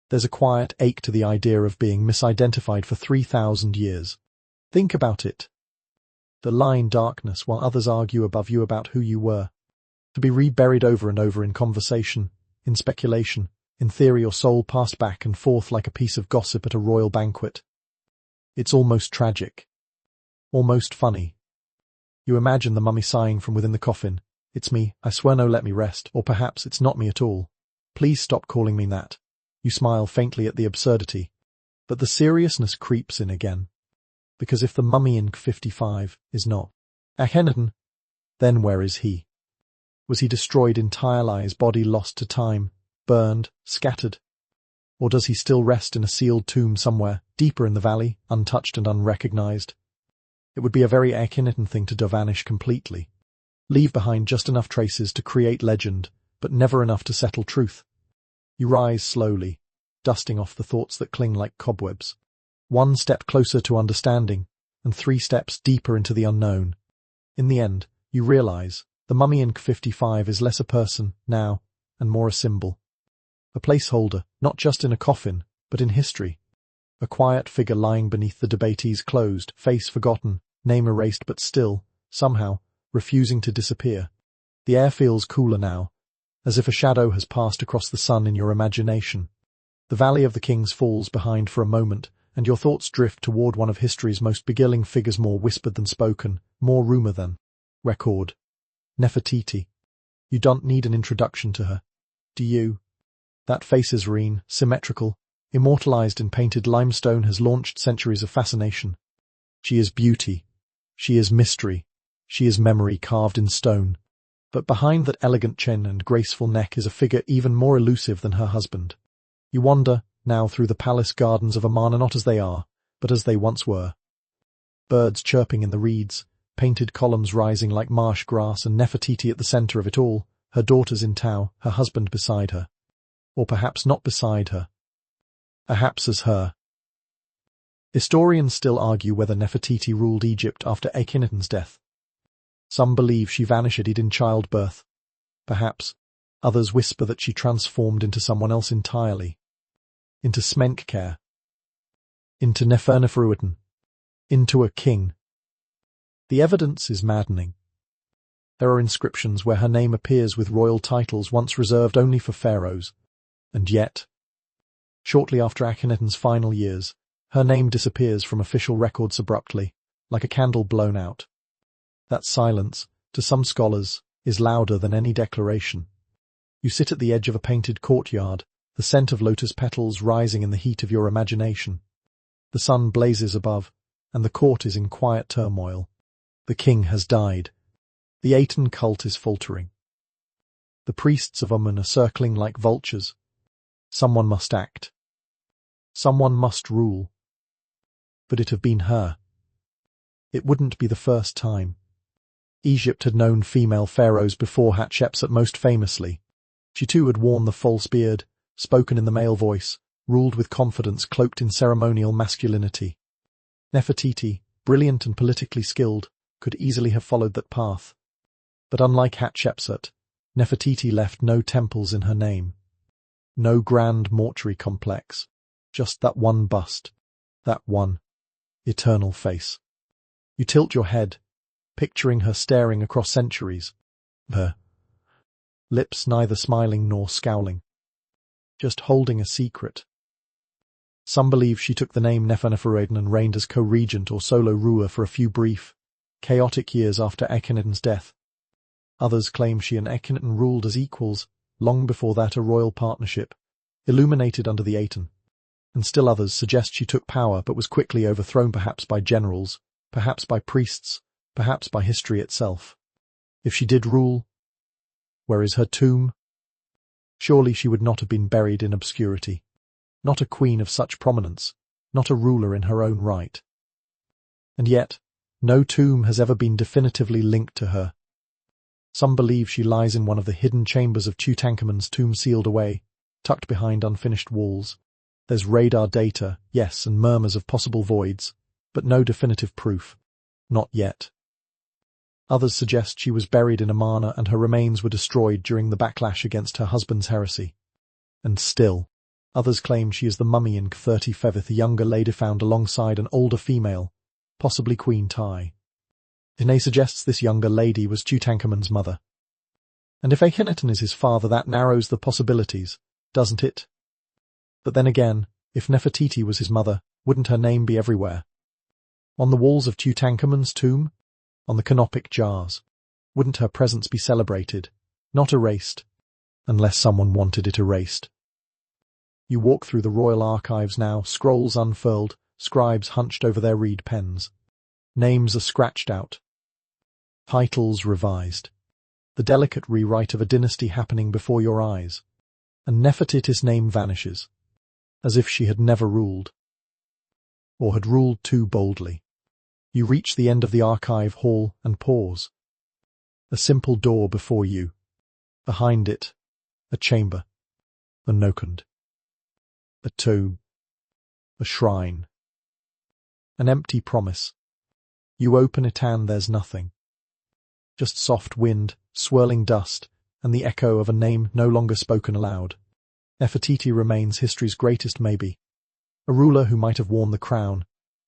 There's a quiet ache to the idea of being misidentified for 3,000 years. Think about it. The lying darkness while others argue above you about who you were. To be reburied over and over in conversation, in speculation, in theory, your soul passed back and forth like a piece of gossip at a royal banquet. It's almost tragic. Almost funny. You imagine the mummy sighing from within the coffin. It's me, I swear, no, let me rest. Or perhaps it's not me at all. Please stop calling me that. You smile faintly at the absurdity. But the seriousness creeps in again. Because if the mummy in 55 is not Akhenaten, then where is he? Was he destroyed entirely, his body lost to time, burned, scattered? Or does he still rest in a sealed tomb somewhere, deeper in the valley, untouched and unrecognized? It would be a very Akhenaten thing to vanish completely. Leave behind just enough traces to create legend, but never enough to settle truth. You rise slowly, dusting off the thoughts that cling like cobwebs. 1 step closer to understanding, and 3 steps deeper into the unknown. In the end, you realize the mummy in 55 is less a person now, and more a symbol. A placeholder, not just in a coffin, but in history. A quiet figure lying beneath the debatee's closed, face forgotten, name erased but still, somehow, refusing to disappear. The air feels cooler now, as if a shadow has passed across the sun in your imagination. The Valley of the Kings falls behind for a moment, and your thoughts drift toward one of history's most beguiling figures, more whispered than spoken, more rumor than record. Nefertiti. You don't need an introduction to her. Do you? That face is serene, symmetrical, immortalized in painted limestone, has launched centuries of fascination. She is beauty. She is mystery. She is memory carved in stone. But behind that elegant chin and graceful neck is a figure even more elusive than her husband. You wander, now, through the palace gardens of Amarna, not as they are, but as they once were. Birds chirping in the reeds, painted columns rising like marsh grass, and Nefertiti at the center of it all, her daughters in tow, her husband beside her. Or perhaps not beside her. Perhaps as her. Historians still argue whether Nefertiti ruled Egypt after Akhenaten's death. Some believe she vanished in childbirth. Perhaps. Others whisper that she transformed into someone else entirely. Into Smenkhkare. Into Neferneferuiten. Into a king. The evidence is maddening. There are inscriptions where her name appears with royal titles once reserved only for pharaohs. And yet, shortly after Akhenaten's final years, her name disappears from official records abruptly, like a candle blown out. That silence, to some scholars, is louder than any declaration. You sit at the edge of a painted courtyard, the scent of lotus petals rising in the heat of your imagination. The sun blazes above, and the court is in quiet turmoil. The king has died. The Aten cult is faltering. The priests of Amun are circling like vultures. Someone must act. Someone must rule. But it had been her. It wouldn't be the first time. Egypt had known female pharaohs before Hatshepsut, most famously. She too had worn the false beard, spoken in the male voice, ruled with confidence cloaked in ceremonial masculinity. Nefertiti, brilliant and politically skilled, could easily have followed that path. But unlike Hatshepsut, Nefertiti left no temples in her name. No grand mortuary complex. Just that one bust. That one eternal face. You tilt your head, picturing her staring across centuries. Her lips neither smiling nor scowling. Just holding a secret. Some believe she took the name Neferneferuiten and reigned as co-regent or solo ruler for a few brief, chaotic years after Akhenaten's death. Others claim she and Akhenaten ruled as equals, long before that a royal partnership, illuminated under the Aten. And still others suggest she took power but was quickly overthrown, perhaps by generals, perhaps by priests, perhaps by history itself. If she did rule, where is her tomb? Surely she would not have been buried in obscurity. Not a queen of such prominence, not a ruler in her own right. And yet, no tomb has ever been definitively linked to her. Some believe she lies in one of the hidden chambers of Tutankhamun's tomb, sealed away, tucked behind unfinished walls. There's radar data, yes, and murmurs of possible voids, but no definitive proof. Not yet. Others suggest she was buried in Amarna and her remains were destroyed during the backlash against her husband's heresy. And still, others claim she is the mummy in K35, a younger lady found alongside an older female, possibly Queen Tai. Dine suggests this younger lady was Tutankhamun's mother. And if Akhenaten is his father, that narrows the possibilities, doesn't it? But then again, if Nefertiti was his mother, wouldn't her name be everywhere? On the walls of Tutankhamun's tomb? On the canopic jars? Wouldn't her presence be celebrated, not erased, unless someone wanted it erased? You walk through the royal archives now, scrolls unfurled, scribes hunched over their reed pens. Names are scratched out. Titles revised. The delicate rewrite of a dynasty happening before your eyes. And Nefertiti's name vanishes, as if she had never ruled. Or had ruled too boldly. You reach the end of the archive hall and pause. A simple door before you. Behind it, a chamber. A nokund. A tomb. A shrine. An empty promise. You open it and there's nothing. Just soft wind, swirling dust, and the echo of a name no longer spoken aloud. Nefertiti remains history's greatest maybe. A ruler who might have worn the crown,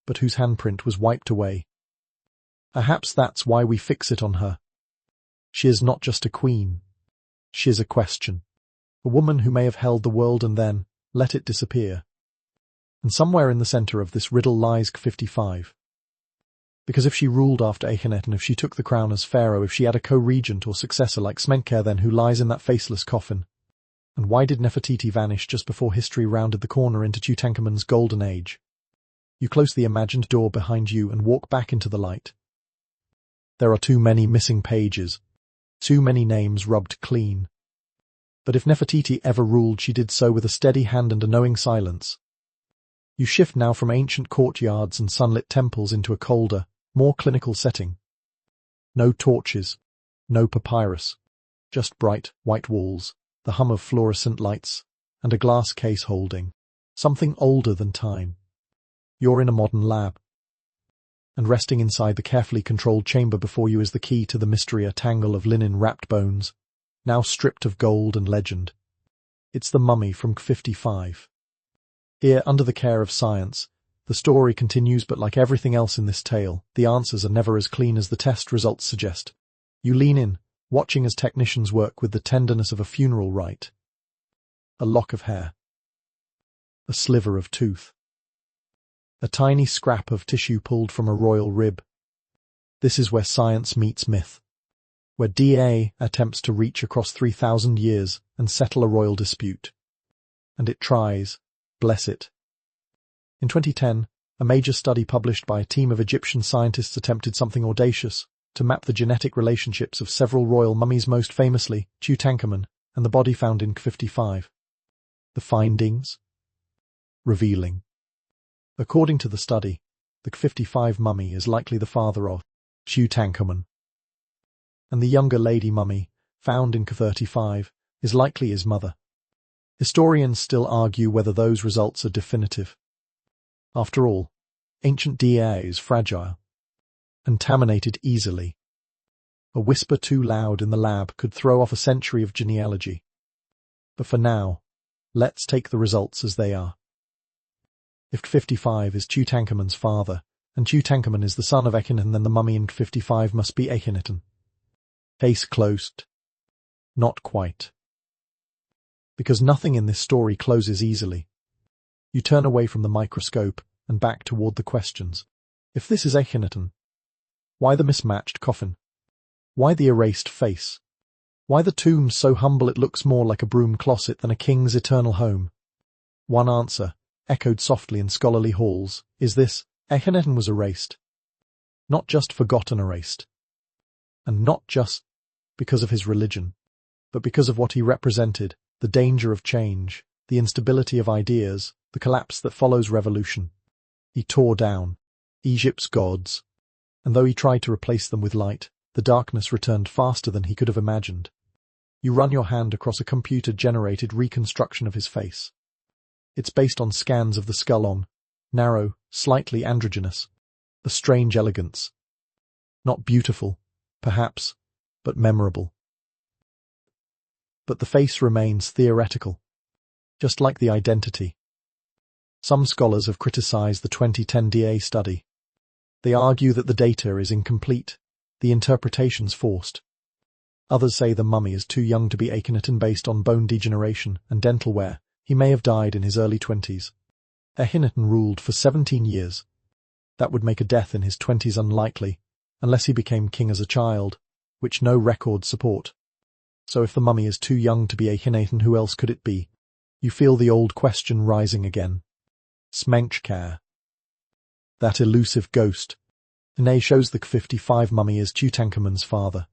but whose handprint was wiped away. Perhaps that's why we fix it on her. She is not just a queen. She is a question. A woman who may have held the world and then let it disappear. And somewhere in the center of this riddle lies K55. Because if she ruled after Akhenaten, if she took the crown as Pharaoh, if she had a co-regent or successor like Smenkhkare, then who lies in that faceless coffin? And why did Nefertiti vanish just before history rounded the corner into Tutankhamun's golden age? You close the imagined door behind you and walk back into the light. There are too many missing pages, too many names rubbed clean. But if Nefertiti ever ruled, she did so with a steady hand and a knowing silence. You shift now from ancient courtyards and sunlit temples into a colder, more clinical setting. No torches, no papyrus, just bright, white walls, the hum of fluorescent lights, and a glass case holding something older than time. You're in a modern lab. And resting inside the carefully controlled chamber before you is the key to the mystery, a tangle of linen-wrapped bones, now stripped of gold and legend. It's the mummy from K55. Here, under the care of science, the story continues, but like everything else in this tale, the answers are never as clean as the test results suggest. You lean in, watching as technicians work with the tenderness of a funeral rite. A lock of hair. A sliver of tooth. A tiny scrap of tissue pulled from a royal rib. This is where science meets myth. Where DNA attempts to reach across 3,000 years and settle a royal dispute. And it tries, bless it. In 2010, a major study published by a team of Egyptian scientists attempted something audacious, to map the genetic relationships of several royal mummies, most famously Tutankhamun, and the body found in K55. The findings? Revealing. According to the study, the K55 mummy is likely the father of Tutankhamun. And the younger lady mummy, found in K35, is likely his mother. Historians still argue whether those results are definitive. After all, ancient DNA is fragile, contaminated easily. A whisper too loud in the lab could throw off a century of genealogy. But for now, let's take the results as they are. If K55 is Tutankhamun's father, and Tutankhamun is the son of Akhenaten, then the mummy in K55 must be Akhenaten. Case closed. Not quite. Because nothing in this story closes easily. You turn away from the microscope and back toward the questions. If this is Akhenaten, why the mismatched coffin? Why the erased face? Why the tomb so humble it looks more like a broom closet than a king's eternal home? One answer, echoed softly in scholarly halls, is this: Akhenaten was erased. Not just forgotten, erased. And not just because of his religion, but because of what he represented, the danger of change, the instability of ideas, the collapse that follows revolution. He tore down Egypt's gods, and though he tried to replace them with light, the darkness returned faster than he could have imagined. You run your hand across a computer-generated reconstruction of his face. It's based on scans of the skull on, narrow, slightly androgynous, a strange elegance. Not beautiful, perhaps, but memorable. But the face remains theoretical, just like the identity. Some scholars have criticized the 2010 DA study. They argue that the data is incomplete, the interpretations forced. Others say the mummy is too young to be Akhenaten based on bone degeneration and dental wear. He may have died in his early 20s. Akhenaten ruled for 17 years. That would make a death in his 20s unlikely, unless he became king as a child, which no records support. So if the mummy is too young to be Akhenaten, who else could it be? You feel the old question rising again. Smenkhkare. That elusive ghost. Ine shows the K55 mummy is Tutankhamun's father.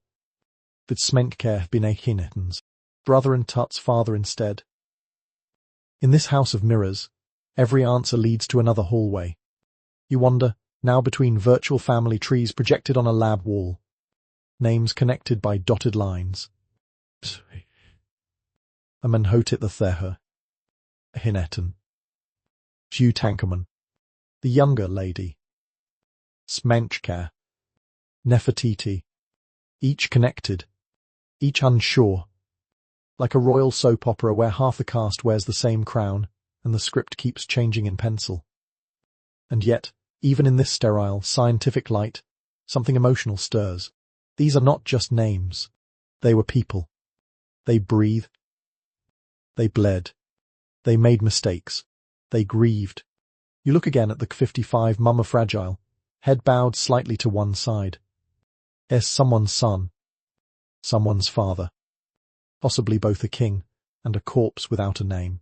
But Smenkhkare have been Akhenaten's brother and Tut's father instead. In this house of mirrors, every answer leads to another hallway. You wander, now between virtual family trees projected on a lab wall. Names connected by dotted lines. Amenhotep III. Akhenaten. Tutankhamun. The younger lady. Smenkhkare. Nefertiti. Each connected. Each unsure. Like a royal soap opera where half the cast wears the same crown, and the script keeps changing in pencil. And yet, even in this sterile, scientific light, something emotional stirs. These are not just names. They were people. They breathed. They bled. They made mistakes. They grieved. You look again at the K55 mumma fragile, head bowed slightly to one side. Is someone's son. Someone's father. Possibly both a king and a corpse without a name.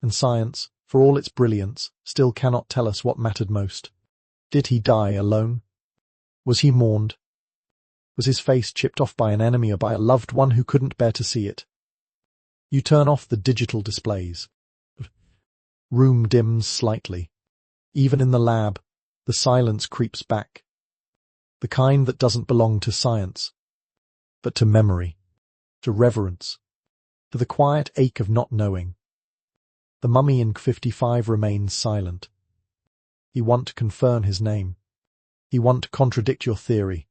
And science, for all its brilliance, still cannot tell us what mattered most. Did he die alone? Was he mourned? Was his face chipped off by an enemy or by a loved one who couldn't bear to see it? You turn off the digital displays. Room dims slightly. Even in the lab, the silence creeps back. The kind that doesn't belong to science, but to memory, to reverence, to the quiet ache of not knowing. The mummy in K55 remains silent. He won't confirm his name. He won't contradict your theory.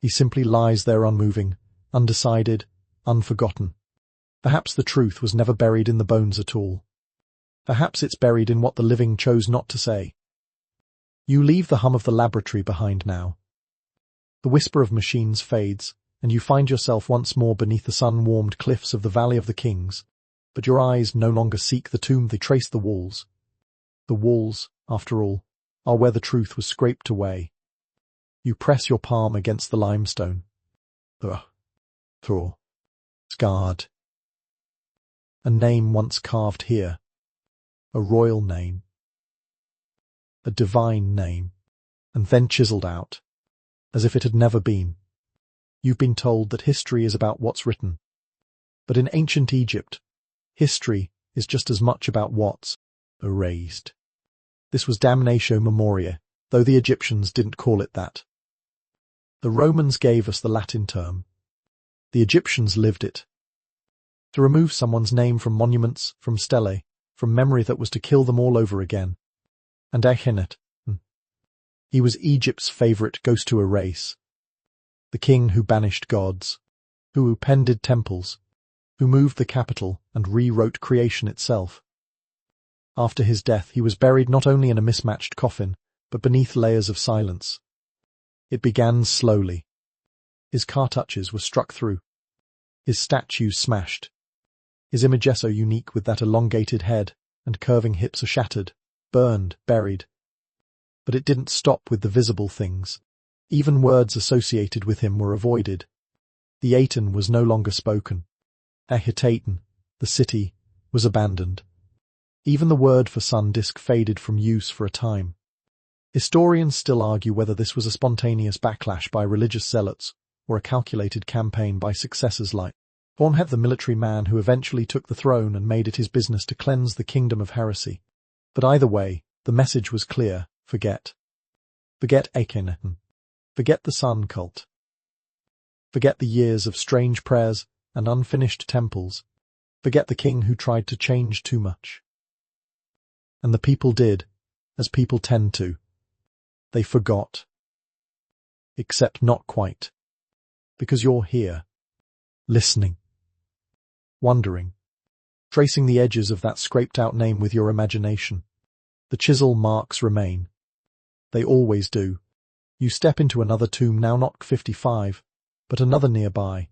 He simply lies there unmoving, undecided, unforgotten. Perhaps the truth was never buried in the bones at all. Perhaps it's buried in what the living chose not to say. You leave the hum of the laboratory behind now. The whisper of machines fades, and you find yourself once more beneath the sun-warmed cliffs of the Valley of the Kings. But your eyes no longer seek the tomb, they trace the walls. The walls, after all, are where the truth was scraped away. You press your palm against the limestone. Scarred. A name once carved here. A royal name. A divine name. And then chiseled out, as if it had never been. You've been told that history is about what's written. But in ancient Egypt, history is just as much about what's erased. This was damnatio memoriae, though the Egyptians didn't call it that. The Romans gave us the Latin term. The Egyptians lived it. To remove someone's name from monuments, from stelae, from memory that was to kill them all over again. And Akhenaten. He was Egypt's favourite ghost to erase. The king who banished gods, who upended temples, who moved the capital and rewrote creation itself. After his death, he was buried not only in a mismatched coffin, but beneath layers of silence. It began slowly. His cartouches were struck through. His statues smashed. His imagesso unique with that elongated head and curving hips are shattered, burned, buried. But it didn't stop with the visible things. Even words associated with him were avoided. The Aten was no longer spoken. Akhenaten, the city, was abandoned. Even the word for sun disk faded from use for a time. Historians still argue whether this was a spontaneous backlash by religious zealots or a calculated campaign by successors like Hornhet, the military man who eventually took the throne and made it his business to cleanse the kingdom of heresy. But either way, the message was clear: forget. Forget Akhenaten. Forget the sun cult. Forget the years of strange prayers and unfinished temples. Forget the king who tried to change too much. And the people did, as people tend to. They forgot. Except not quite. Because you're here, listening, wondering, tracing the edges of that scraped-out name with your imagination. The chisel marks remain. They always do. You step into another tomb, now not 55, but another nearby,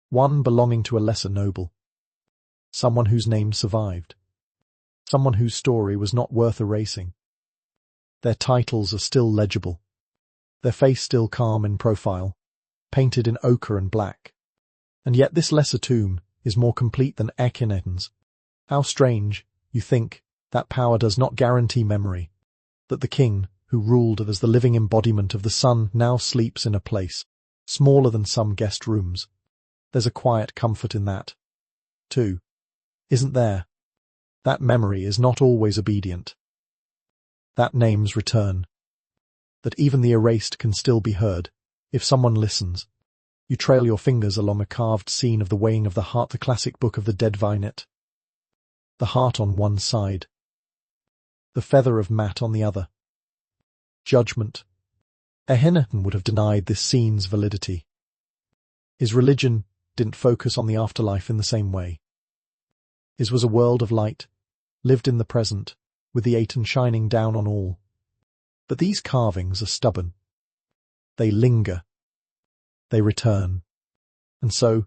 one belonging to a lesser noble, someone whose name survived, someone whose story was not worth erasing. Their titles are still legible, their face still calm in profile, painted in ochre and black. And yet this lesser tomb is more complete than Akhenaten's. How strange, you think, that power does not guarantee memory, that the king, who ruled as the living embodiment of the sun, now sleeps in a place smaller than some guest rooms. There's a quiet comfort in that, too, isn't there? That memory is not always obedient. That names return. That even the erased can still be heard, if someone listens. You trail your fingers along a carved scene of the weighing of the heart, the classic book of the dead Vinet. The heart on one side, the feather of Mat on the other. Judgment. Akhenaten would have denied this scene's validity. His religion didn't focus on the afterlife in the same way. His was a world of light, lived in the present, with the Aten shining down on all. But these carvings are stubborn. They linger. They return. And so,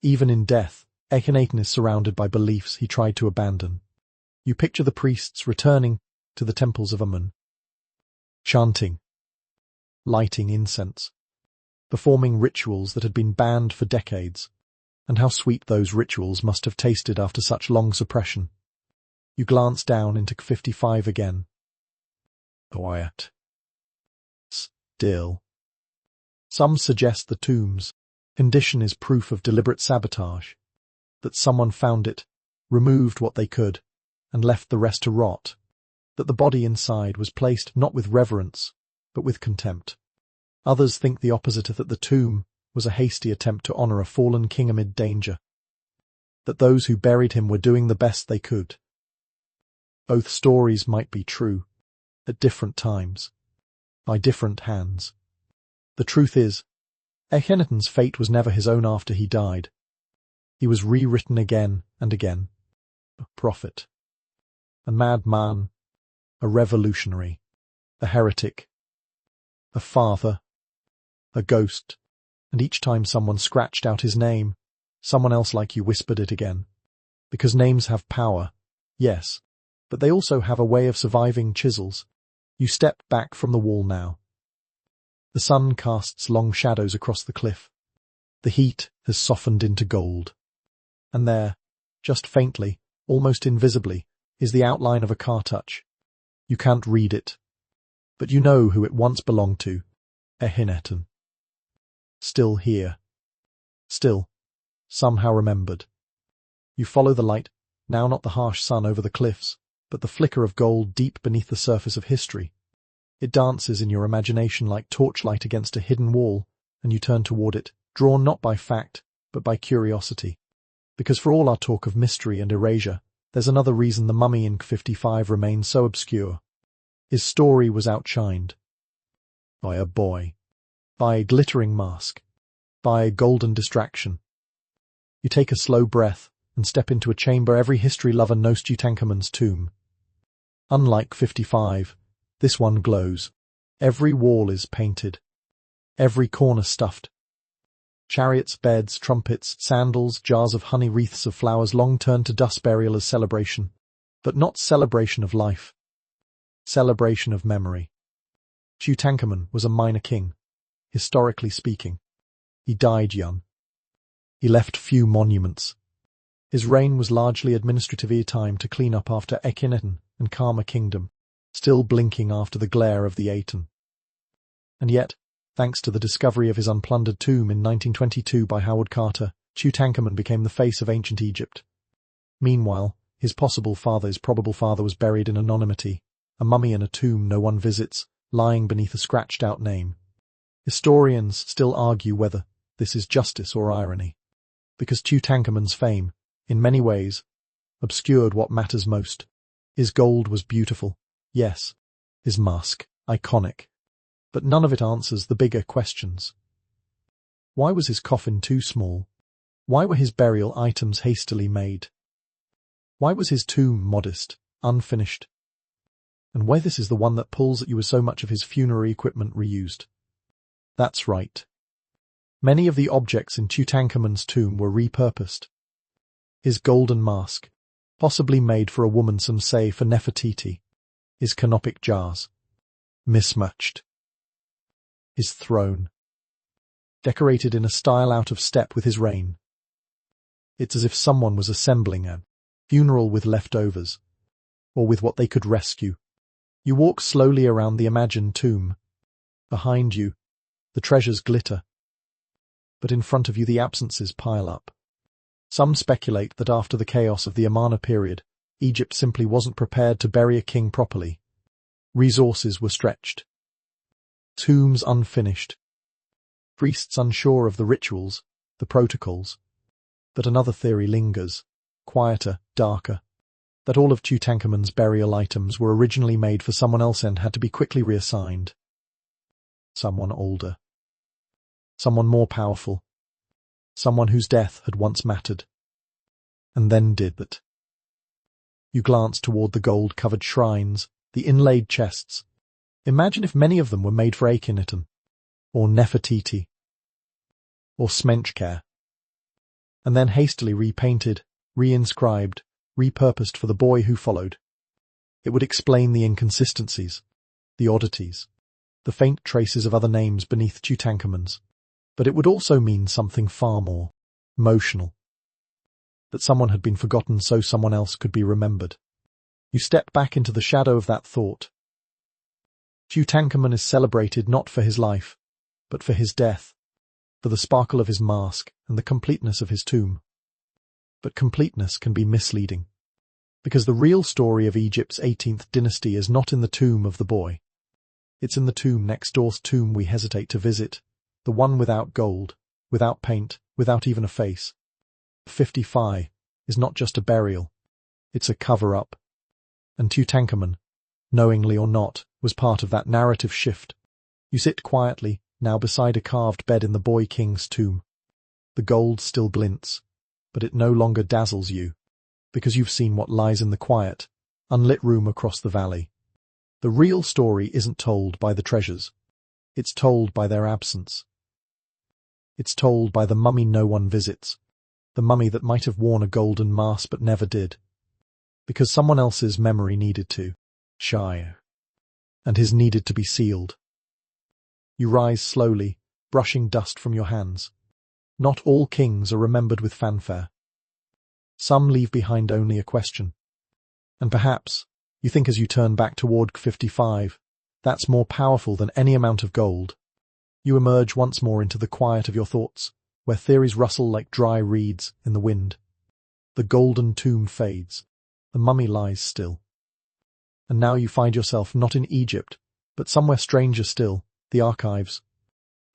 even in death, Akhenaten is surrounded by beliefs he tried to abandon. You picture the priests returning to the temples of Amun, chanting, lighting incense, performing rituals that had been banned for decades, and how sweet those rituals must have tasted after such long suppression. You glance down into 55 again. Quiet. Still. Some suggest the tomb's condition is proof of deliberate sabotage, that someone found it, removed what they could, and left the rest to rot, that the body inside was placed not with reverence, but with contempt. Others think the opposite, that the tomb was a hasty attempt to honor a fallen king amid danger, that those who buried him were doing the best they could. Both stories might be true, at different times, by different hands. The truth is, Akhenaten's fate was never his own after he died. He was rewritten again and again. A prophet, a madman, a revolutionary, a heretic, a father, a ghost, and each time someone scratched out his name, someone else like you whispered it again. Because names have power, yes, but they also have a way of surviving chisels. You step back from the wall now. The sun casts long shadows across the cliff. The heat has softened into gold. And there, just faintly, almost invisibly, is the outline of a cartouche. You can't read it, but you know who it once belonged to, Akhenaten. Still here. Still, somehow remembered. You follow the light, now not the harsh sun over the cliffs, but the flicker of gold deep beneath the surface of history. It dances in your imagination like torchlight against a hidden wall, and you turn toward it, drawn not by fact, but by curiosity. Because for all our talk of mystery and erasure, there's another reason the mummy in 55 remains so obscure. His story was outshined. By a boy. By a glittering mask. By a golden distraction. You take a slow breath and step into a chamber every history lover knows, Tutankhamun's tomb. Unlike 55, this one glows. Every wall is painted. Every corner stuffed. Chariots, beds, trumpets, sandals, jars of honey, wreaths of flowers long turned to dust burial as celebration. But not celebration of life. Celebration of memory. Tutankhamun was a minor king, historically speaking. He died young. He left few monuments. His reign was largely administrative, time to clean up after Akhenaten and calm a kingdom, still blinking after the glare of the Aten. And yet, thanks to the discovery of his unplundered tomb in 1922 by Howard Carter, Tutankhamun became the face of ancient Egypt. Meanwhile, his probable father was buried in anonymity, a mummy in a tomb no one visits, lying beneath a scratched-out name. Historians still argue whether this is justice or irony, because Tutankhamun's fame, in many ways, obscured what matters most. His gold was beautiful, yes, his mask, iconic, but none of it answers the bigger questions. Why was his coffin too small? Why were his burial items hastily made? Why was his tomb modest, unfinished? And why this is the one that pulls at you as so much of his funerary equipment reused? That's right. Many of the objects in Tutankhamun's tomb were repurposed. His golden mask, possibly made for a woman, some say for Nefertiti. His canopic jars, mismatched. His throne, decorated in a style out of step with his reign. It's as if someone was assembling a funeral with leftovers, or with what they could rescue. You walk slowly around the imagined tomb. Behind you, the treasures glitter. But in front of you the absences pile up. Some speculate that after the chaos of the Amarna period, Egypt simply wasn't prepared to bury a king properly. Resources were stretched. Tombs unfinished. Priests unsure of the rituals, the protocols. But another theory lingers, quieter, darker, that all of Tutankhamun's burial items were originally made for someone else and had to be quickly reassigned. Someone older. Someone more powerful. Someone whose death had once mattered. And then did that. You glance toward the gold-covered shrines, the inlaid chests. Imagine if many of them were made for Akhenaten, or Nefertiti, or Smenkhkare, and then hastily repainted, reinscribed, repurposed for the boy who followed. It would explain the inconsistencies, the oddities, the faint traces of other names beneath Tutankhamun's. But it would also mean something far more emotional. That someone had been forgotten so someone else could be remembered. You step back into the shadow of that thought. Tutankhamun is celebrated not for his life, but for his death, for the sparkle of his mask and the completeness of his tomb. But completeness can be misleading, because the real story of Egypt's 18th dynasty is not in the tomb of the boy. It's in the tomb next door's tomb we hesitate to visit, the one without gold, without paint, without even a face. 55 is not just a burial, it's a cover-up. And Tutankhamun, knowingly or not, was part of that narrative shift. You sit quietly, now beside a carved bed in the boy king's tomb. The gold still glints, but it no longer dazzles you, because you've seen what lies in the quiet, unlit room across the valley. The real story isn't told by the treasures. It's told by their absence. It's told by the mummy no one visits, the mummy that might have worn a golden mask but never did, because someone else's memory needed to shine, and his needed to be sealed. You rise slowly, brushing dust from your hands. Not all kings are remembered with fanfare. Some leave behind only a question. And perhaps, you think as you turn back toward 55, that's more powerful than any amount of gold. You emerge once more into the quiet of your thoughts, where theories rustle like dry reeds in the wind. The golden tomb fades. The mummy lies still. And now you find yourself not in Egypt, but somewhere stranger still, the archives.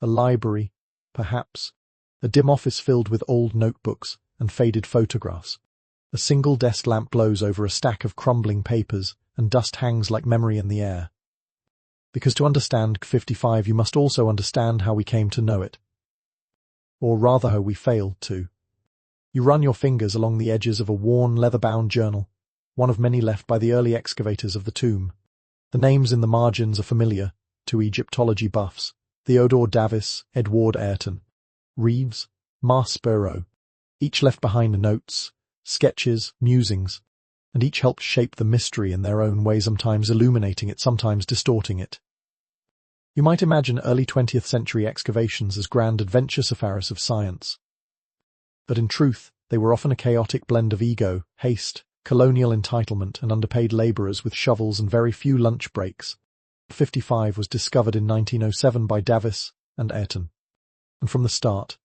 A library, perhaps. A dim office filled with old notebooks and faded photographs. A single desk lamp glows over a stack of crumbling papers, and dust hangs like memory in the air. Because to understand 55 you must also understand how we came to know it. Or rather how we failed to. You run your fingers along the edges of a worn leather-bound journal, one of many left by the early excavators of the tomb. The names in the margins are familiar to Egyptology buffs: Theodore Davis, Edward Ayrton, Reeves, Pharaoh. Each left behind notes, sketches, musings, and each helped shape the mystery in their own way, sometimes illuminating it, sometimes distorting it. You might imagine early 20th century excavations as grand adventure safaris of science. But in truth, they were often a chaotic blend of ego, haste, colonial entitlement, and underpaid labourers with shovels and very few lunch breaks. 55 was discovered in 1907 by Davis and Ayrton. And from the start,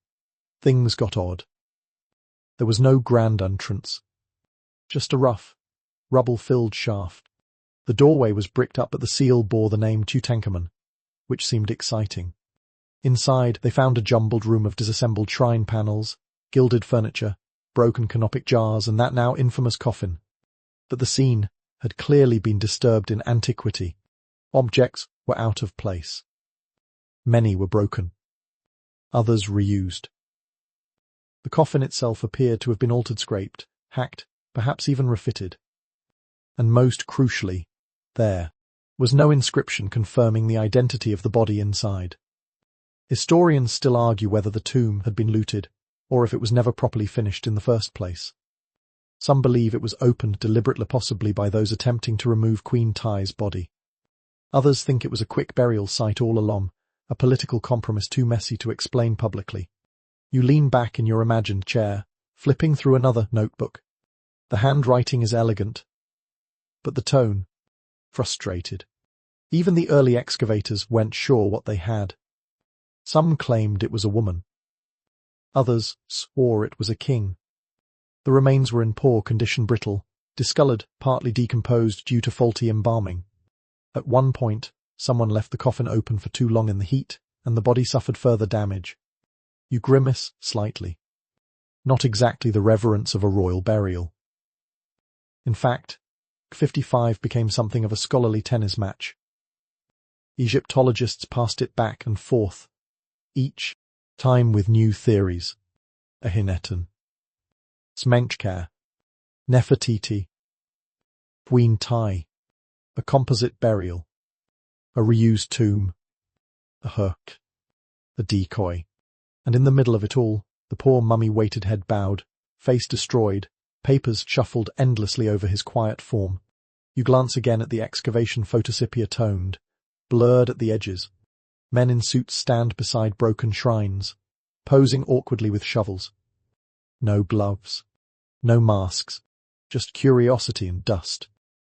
things got odd. There was no grand entrance, just a rough, rubble-filled shaft. The doorway was bricked up, but the seal bore the name Tutankhamun, which seemed exciting. Inside, they found a jumbled room of disassembled shrine panels, gilded furniture, broken canopic jars, and that now infamous coffin. But the scene had clearly been disturbed in antiquity. Objects were out of place. Many were broken. others reused. The coffin itself appeared to have been altered, scraped, hacked, perhaps even refitted. And most crucially, there was no inscription confirming the identity of the body inside. Historians still argue whether the tomb had been looted, or if it was never properly finished in the first place. Some believe it was opened deliberately, possibly by those attempting to remove Queen Ti's body. Others think it was a quick burial site all along, a political compromise too messy to explain publicly. You lean back in your imagined chair, flipping through another notebook. The handwriting is elegant, but the tone, frustrated. Even the early excavators weren't sure what they had. Some claimed it was a woman. Others swore it was a king. The remains were in poor condition, brittle, discolored, partly decomposed due to faulty embalming. At one point, someone left the coffin open for too long in the heat, and the body suffered further damage. You grimace slightly. Not exactly the reverence of a royal burial. In fact, 55 became something of a scholarly tennis match. Egyptologists passed it back and forth, each time with new theories. Akhenaten, Smenkhkare, Nefertiti, Queen Ti, a composite burial, a reused tomb, a hoax, a decoy. And in the middle of it all, the poor mummy-weighted head bowed, face destroyed, papers shuffled endlessly over his quiet form. You glance again at the excavation, photosepia toned, blurred at the edges. Men in suits stand beside broken shrines, posing awkwardly with shovels. No gloves, no masks, just curiosity and dust.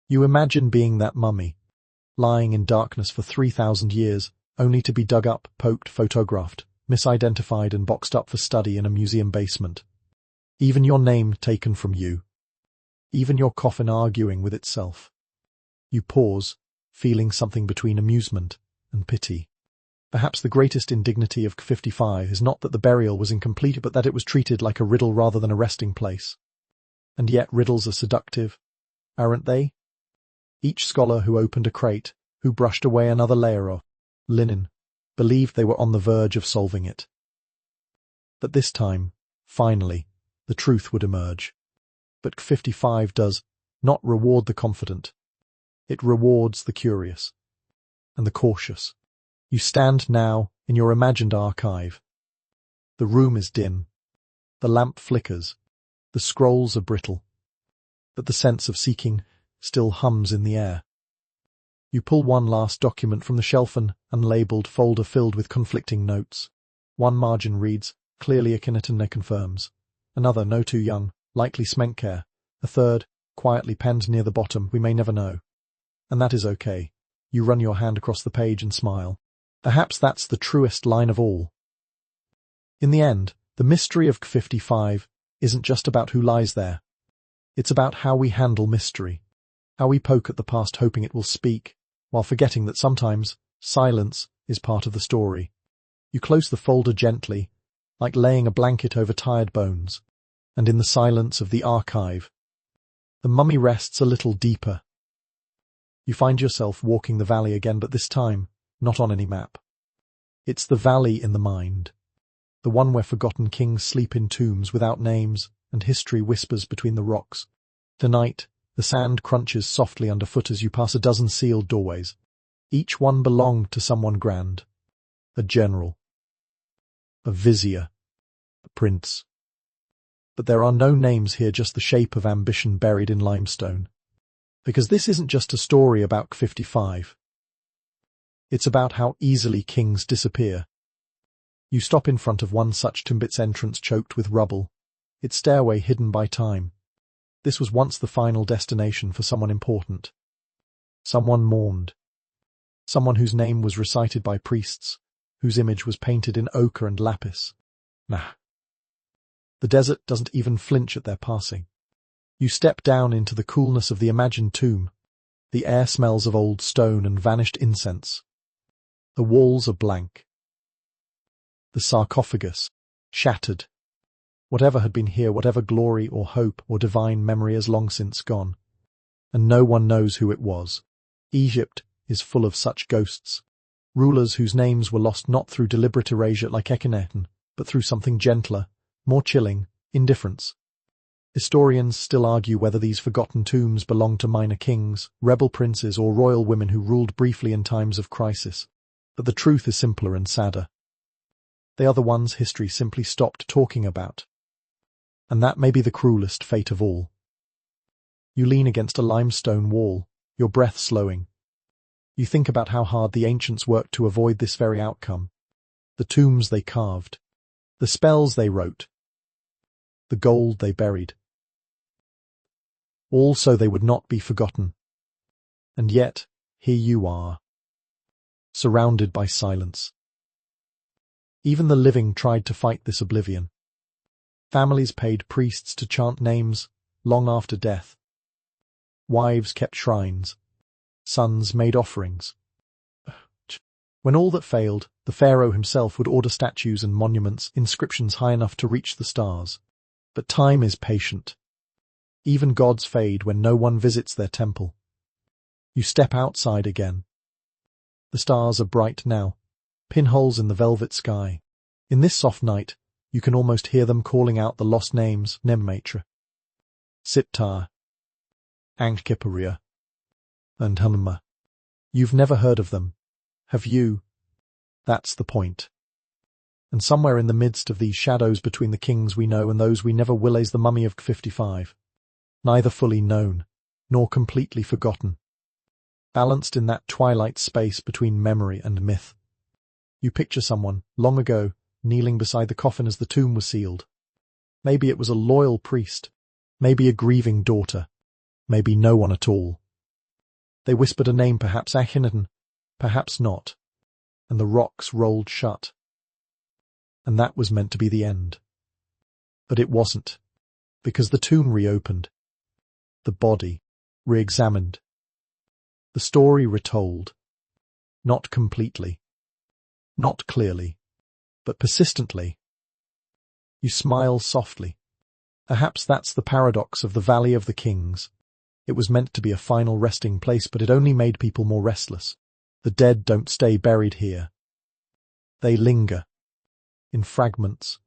You imagine being that mummy, lying in darkness for 3,000 years, only to be dug up, poked, photographed, misidentified and boxed up for study in a museum basement. Even your name taken from you. Even your coffin arguing with itself. You pause, feeling something between amusement and pity. Perhaps the greatest indignity of 55 is not that the burial was incomplete, but that it was treated like a riddle rather than a resting place. And yet riddles are seductive, aren't they? Each scholar who opened a crate, who brushed away another layer of linen, believed they were on the verge of solving it. But this time, finally, the truth would emerge. But 55 does not reward the confident. It rewards the curious and the cautious. You stand now in your imagined archive. The room is dim. The lamp flickers. The scrolls are brittle. But the sense of seeking still hums in the air. You pull one last document from the shelf, an unlabeled folder filled with conflicting notes. One margin reads, clearly Akhenaten confirms. Another, no too young, likely Smenkhkare. A third, quietly penned near the bottom, we may never know. And that is okay. You run your hand across the page and smile. Perhaps that's the truest line of all. In the end, the mystery of 55 isn't just about who lies there. It's about how we handle mystery. How we poke at the past hoping it will speak, while forgetting that sometimes silence is part of the story. You close the folder gently, like laying a blanket over tired bones, and in the silence of the archive, the mummy rests a little deeper. You find yourself walking the valley again, but this time, not on any map. It's the valley in the mind, the one where forgotten kings sleep in tombs without names and history whispers between the rocks. Tonight, the sand crunches softly underfoot as you pass a dozen sealed doorways. Each one belonged to someone grand. A general, a vizier, a prince. But there are no names here, just the shape of ambition buried in limestone. Because this isn't just a story about 55. It's about how easily kings disappear. You stop in front of one such tomb, its entrance choked with rubble, its stairway hidden by time. This was once the final destination for someone important. Someone mourned. Someone whose name was recited by priests, whose image was painted in ochre and lapis. Nah. The desert doesn't even flinch at their passing. You step down into the coolness of the imagined tomb. The air smells of old stone and vanished incense. The walls are blank. The sarcophagus, shattered. Whatever had been here, whatever glory or hope or divine memory, is long since gone. And no one knows who it was. Egypt is full of such ghosts. Rulers whose names were lost not through deliberate erasure like Akhenaten, but through something gentler, more chilling, indifference. Historians still argue whether these forgotten tombs belong to minor kings, rebel princes, or royal women who ruled briefly in times of crisis. But the truth is simpler and sadder. They are the ones history simply stopped talking about. And that may be the cruelest fate of all. You lean against a limestone wall, your breath slowing. You think about how hard the ancients worked to avoid this very outcome. The tombs they carved, the spells they wrote, the gold they buried. All so they would not be forgotten. And yet, here you are, surrounded by silence. Even the living tried to fight this oblivion. Families paid priests to chant names long after death. Wives kept shrines. Sons made offerings. When all that failed, the Pharaoh himself would order statues and monuments, inscriptions high enough to reach the stars. But time is patient. Even gods fade when no one visits their temple. You step outside again. The stars are bright now, pinholes in the velvet sky. In this soft night, you can almost hear them calling out the lost names, Nemmetra, Siptar, Ankhiparia, and Hunma. You've never heard of them, have you? That's the point. And somewhere in the midst of these shadows between the kings we know and those we never will lays the mummy of 55. Neither fully known, nor completely forgotten. Balanced in that twilight space between memory and myth. You picture someone, long ago, kneeling beside the coffin as the tomb was sealed. Maybe it was a loyal priest, maybe a grieving daughter, maybe no one at all. They whispered a name, perhaps Akhenaten, perhaps not, and the rocks rolled shut. And that was meant to be the end. But it wasn't, because the tomb reopened, the body re-examined, the story retold, not completely, not clearly, but persistently. You smile softly. Perhaps that's the paradox of the Valley of the Kings. It was meant to be a final resting place, but it only made people more restless. The dead don't stay buried here. They linger. In fragments,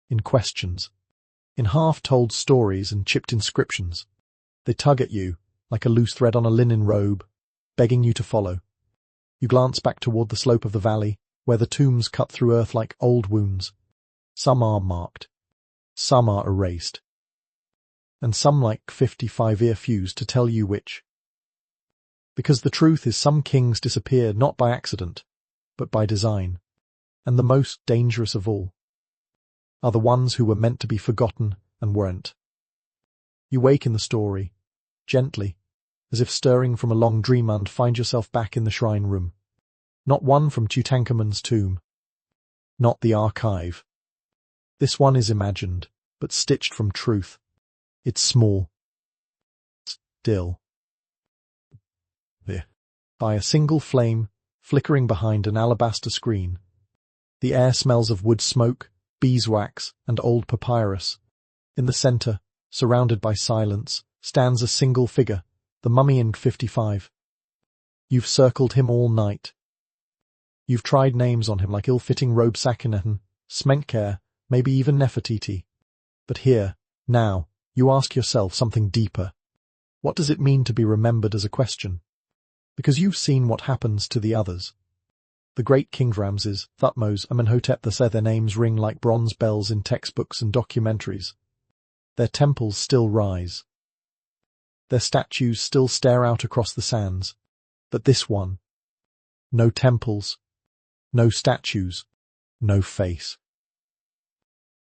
in questions, in half-told stories and chipped inscriptions. They tug at you, like a loose thread on a linen robe, begging you to follow. You glance back toward the slope of the valley, where the tombs cut through earth like old wounds. Some are marked, some are erased, and some like 55 ear fused to tell you which. Because the truth is some kings disappear not by accident, but by design. And the most dangerous of all are the ones who were meant to be forgotten and weren't. You wake in the story, gently, as if stirring from a long dream, and find yourself back in the shrine room. Not one from Tutankhamun's tomb. Not the archive. This one is imagined, but stitched from truth. It's small. Still. By a single flame, flickering behind an alabaster screen. The air smells of wood smoke, beeswax, and old papyrus. In the center, surrounded by silence, stands a single figure, the mummy in 55. You've circled him all night. You've tried names on him like ill-fitting robe Akhenaten, Smenkhkare, maybe even Nefertiti. But here, now, you ask yourself something deeper. What does it mean to be remembered as a question? Because you've seen what happens to the others. The great King Ramses, Thutmose, Amenhotep III, their names ring like bronze bells in textbooks and documentaries. Their temples still rise. Their statues still stare out across the sands. But this one, no temples, no statues, no face.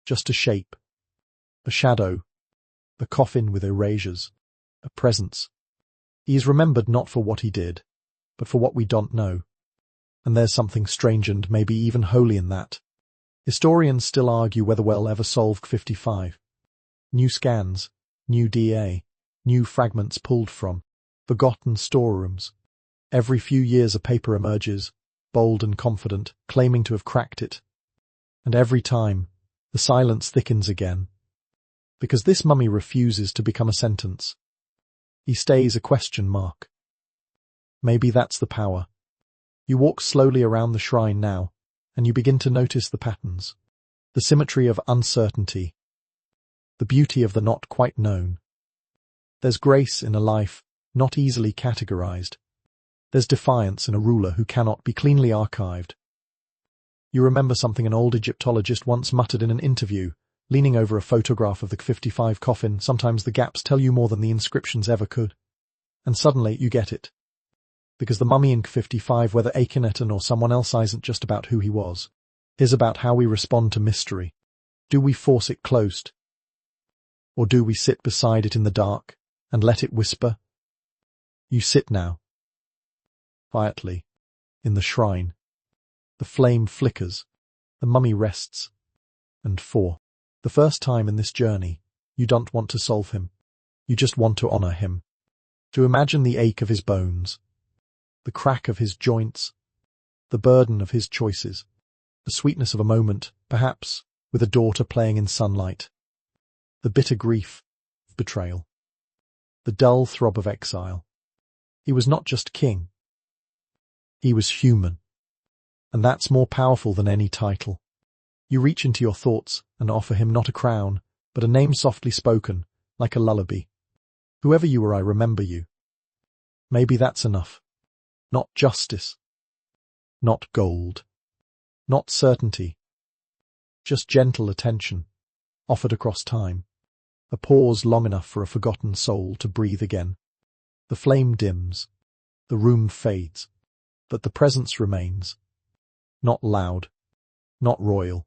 Just a shape, a shadow, the coffin with erasures, a presence. He is remembered not for what he did, but for what we don't know. And there's something strange and maybe even holy in that. Historians still argue whether we'll ever solve 55. New scans, new DNA, new fragments pulled from forgotten storerooms. Every few years a paper emerges, bold and confident, claiming to have cracked it. And every time, the silence thickens again. Because this mummy refuses to become a sentence. He stays a question mark. Maybe that's the power. You walk slowly around the shrine now, and you begin to notice the patterns, the symmetry of uncertainty, the beauty of the not quite known. There's grace in a life not easily categorized. There's defiance in a ruler who cannot be cleanly archived. You remember something an old Egyptologist once muttered in an interview, leaning over a photograph of the 55 coffin. Sometimes the gaps tell you more than the inscriptions ever could. And suddenly you get it. Because the mummy in 55, whether Akhenaten or someone else, isn't just about who he was. It's about how we respond to mystery. Do we force it closed? Or do we sit beside it in the dark and let it whisper? You sit now, quietly, in the shrine. The flame flickers, the mummy rests, and for the first time in this journey, you don't want to solve him. You just want to honor him. To imagine the ache of his bones, the crack of his joints, the burden of his choices, the sweetness of a moment, perhaps, with a daughter playing in sunlight, the bitter grief of betrayal, the dull throb of exile. He was not just king. He was human. And that's more powerful than any title. You reach into your thoughts and offer him not a crown, but a name softly spoken, like a lullaby. Whoever you were, I remember you. Maybe that's enough. Not justice. Not gold. Not certainty. Just gentle attention, offered across time. A pause long enough for a forgotten soul to breathe again. The flame dims. The room fades. But the presence remains. Not loud. Not royal.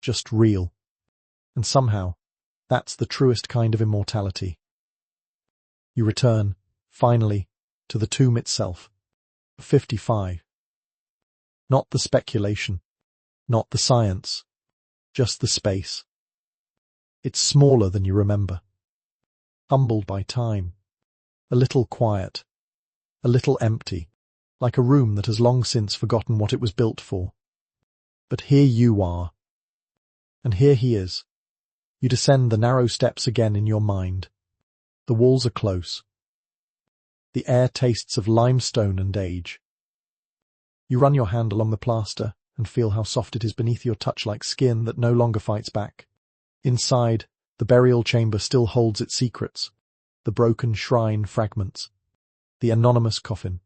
Just real. And somehow, that's the truest kind of immortality. You return, finally, to the tomb itself. 55. Not the speculation. Not the science. Just the space. It's smaller than you remember. Humbled by time. A little quiet. A little empty. Like a room that has long since forgotten what it was built for. But here you are. And here he is. You descend the narrow steps again in your mind. The walls are close. The air tastes of limestone and age. You run your hand along the plaster and feel how soft it is beneath your touch, like skin that no longer fights back. Inside, the burial chamber still holds its secrets. The broken shrine fragments. The anonymous coffin.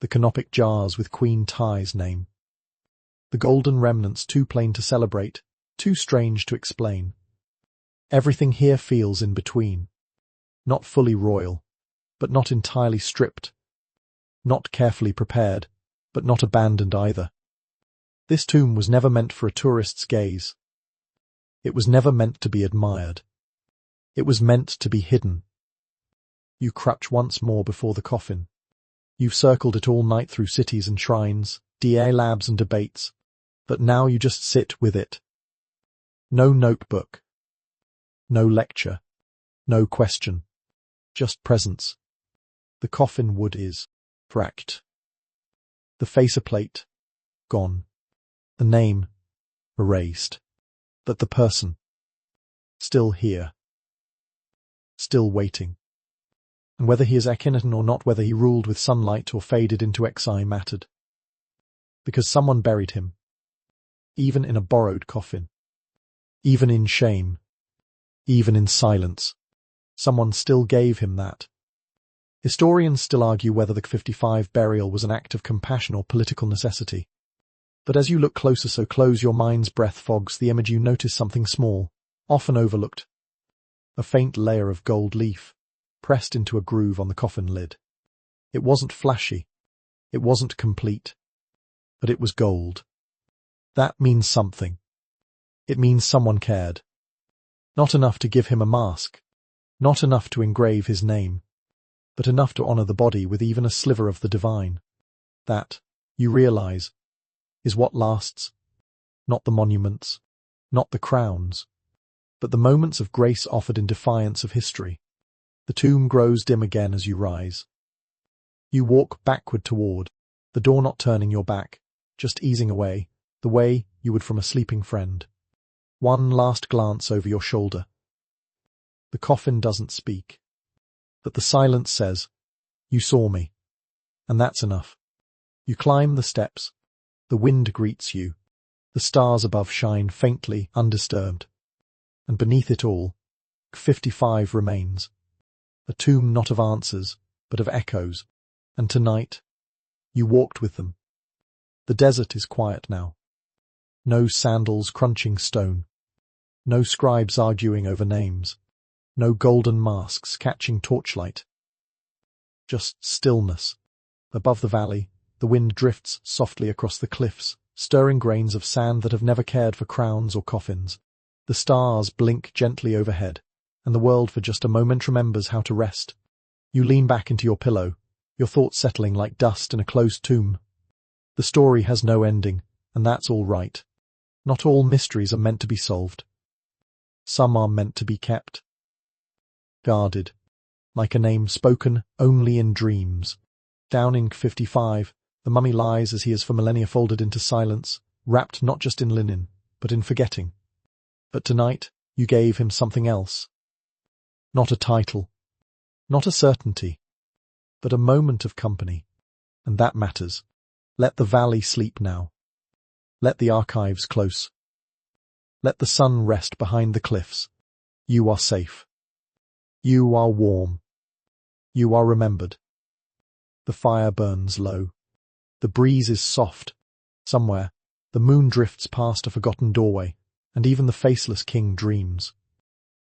The canopic jars with Queen Ty's name. The golden remnants too plain to celebrate, too strange to explain. Everything here feels in between. Not fully royal, but not entirely stripped. Not carefully prepared, but not abandoned either. This tomb was never meant for a tourist's gaze. It was never meant to be admired. It was meant to be hidden. You crouch once more before the coffin. You've circled it all night through cities and shrines, DA labs and debates, but now you just sit with it. No notebook. No lecture. No question. Just presence. The coffin wood is cracked. The faceplate gone. The name erased. But the person still here. Still waiting. And whether he is Akhenaten or not, whether he ruled with sunlight or faded into exile mattered. Because someone buried him. Even in a borrowed coffin. Even in shame. Even in silence. Someone still gave him that. Historians still argue whether the 55 burial was an act of compassion or political necessity. But as you look closer, so close, your mind's breath fogs the image. You notice something small, often overlooked. A faint layer of gold leaf, pressed into a groove on the coffin lid. It wasn't flashy. It wasn't complete. But it was gold. That means something. It means someone cared. Not enough to give him a mask. Not enough to engrave his name. But enough to honor the body with even a sliver of the divine. That, you realize, is what lasts. Not the monuments. Not the crowns. But the moments of grace offered in defiance of history. The tomb grows dim again as you rise. You walk backward toward the door, not turning your back, just easing away, the way you would from a sleeping friend. One last glance over your shoulder. The coffin doesn't speak. But the silence says, "You saw me." And that's enough. You climb the steps. The wind greets you. The stars above shine faintly, undisturbed. And beneath it all, 55 remains. A tomb not of answers, but of echoes. And tonight, you walked with them. The desert is quiet now. No sandals crunching stone. No scribes arguing over names. No golden masks catching torchlight. Just stillness. Above the valley, the wind drifts softly across the cliffs, stirring grains of sand that have never cared for crowns or coffins. The stars blink gently overhead, and the world for just a moment remembers how to rest. You lean back into your pillow, your thoughts settling like dust in a closed tomb. The story has no ending, and that's all right. Not all mysteries are meant to be solved. Some are meant to be kept. Guarded, like a name spoken only in dreams. Down in 55, the mummy lies as he has for millennia folded into silence, wrapped not just in linen, but in forgetting. But tonight, you gave him something else. Not a title, not a certainty, but a moment of company. And that matters. Let the valley sleep now. Let the archives close. Let the sun rest behind the cliffs. You are safe. You are warm. You are remembered. The fire burns low. The breeze is soft. Somewhere, the moon drifts past a forgotten doorway, and even the faceless king dreams.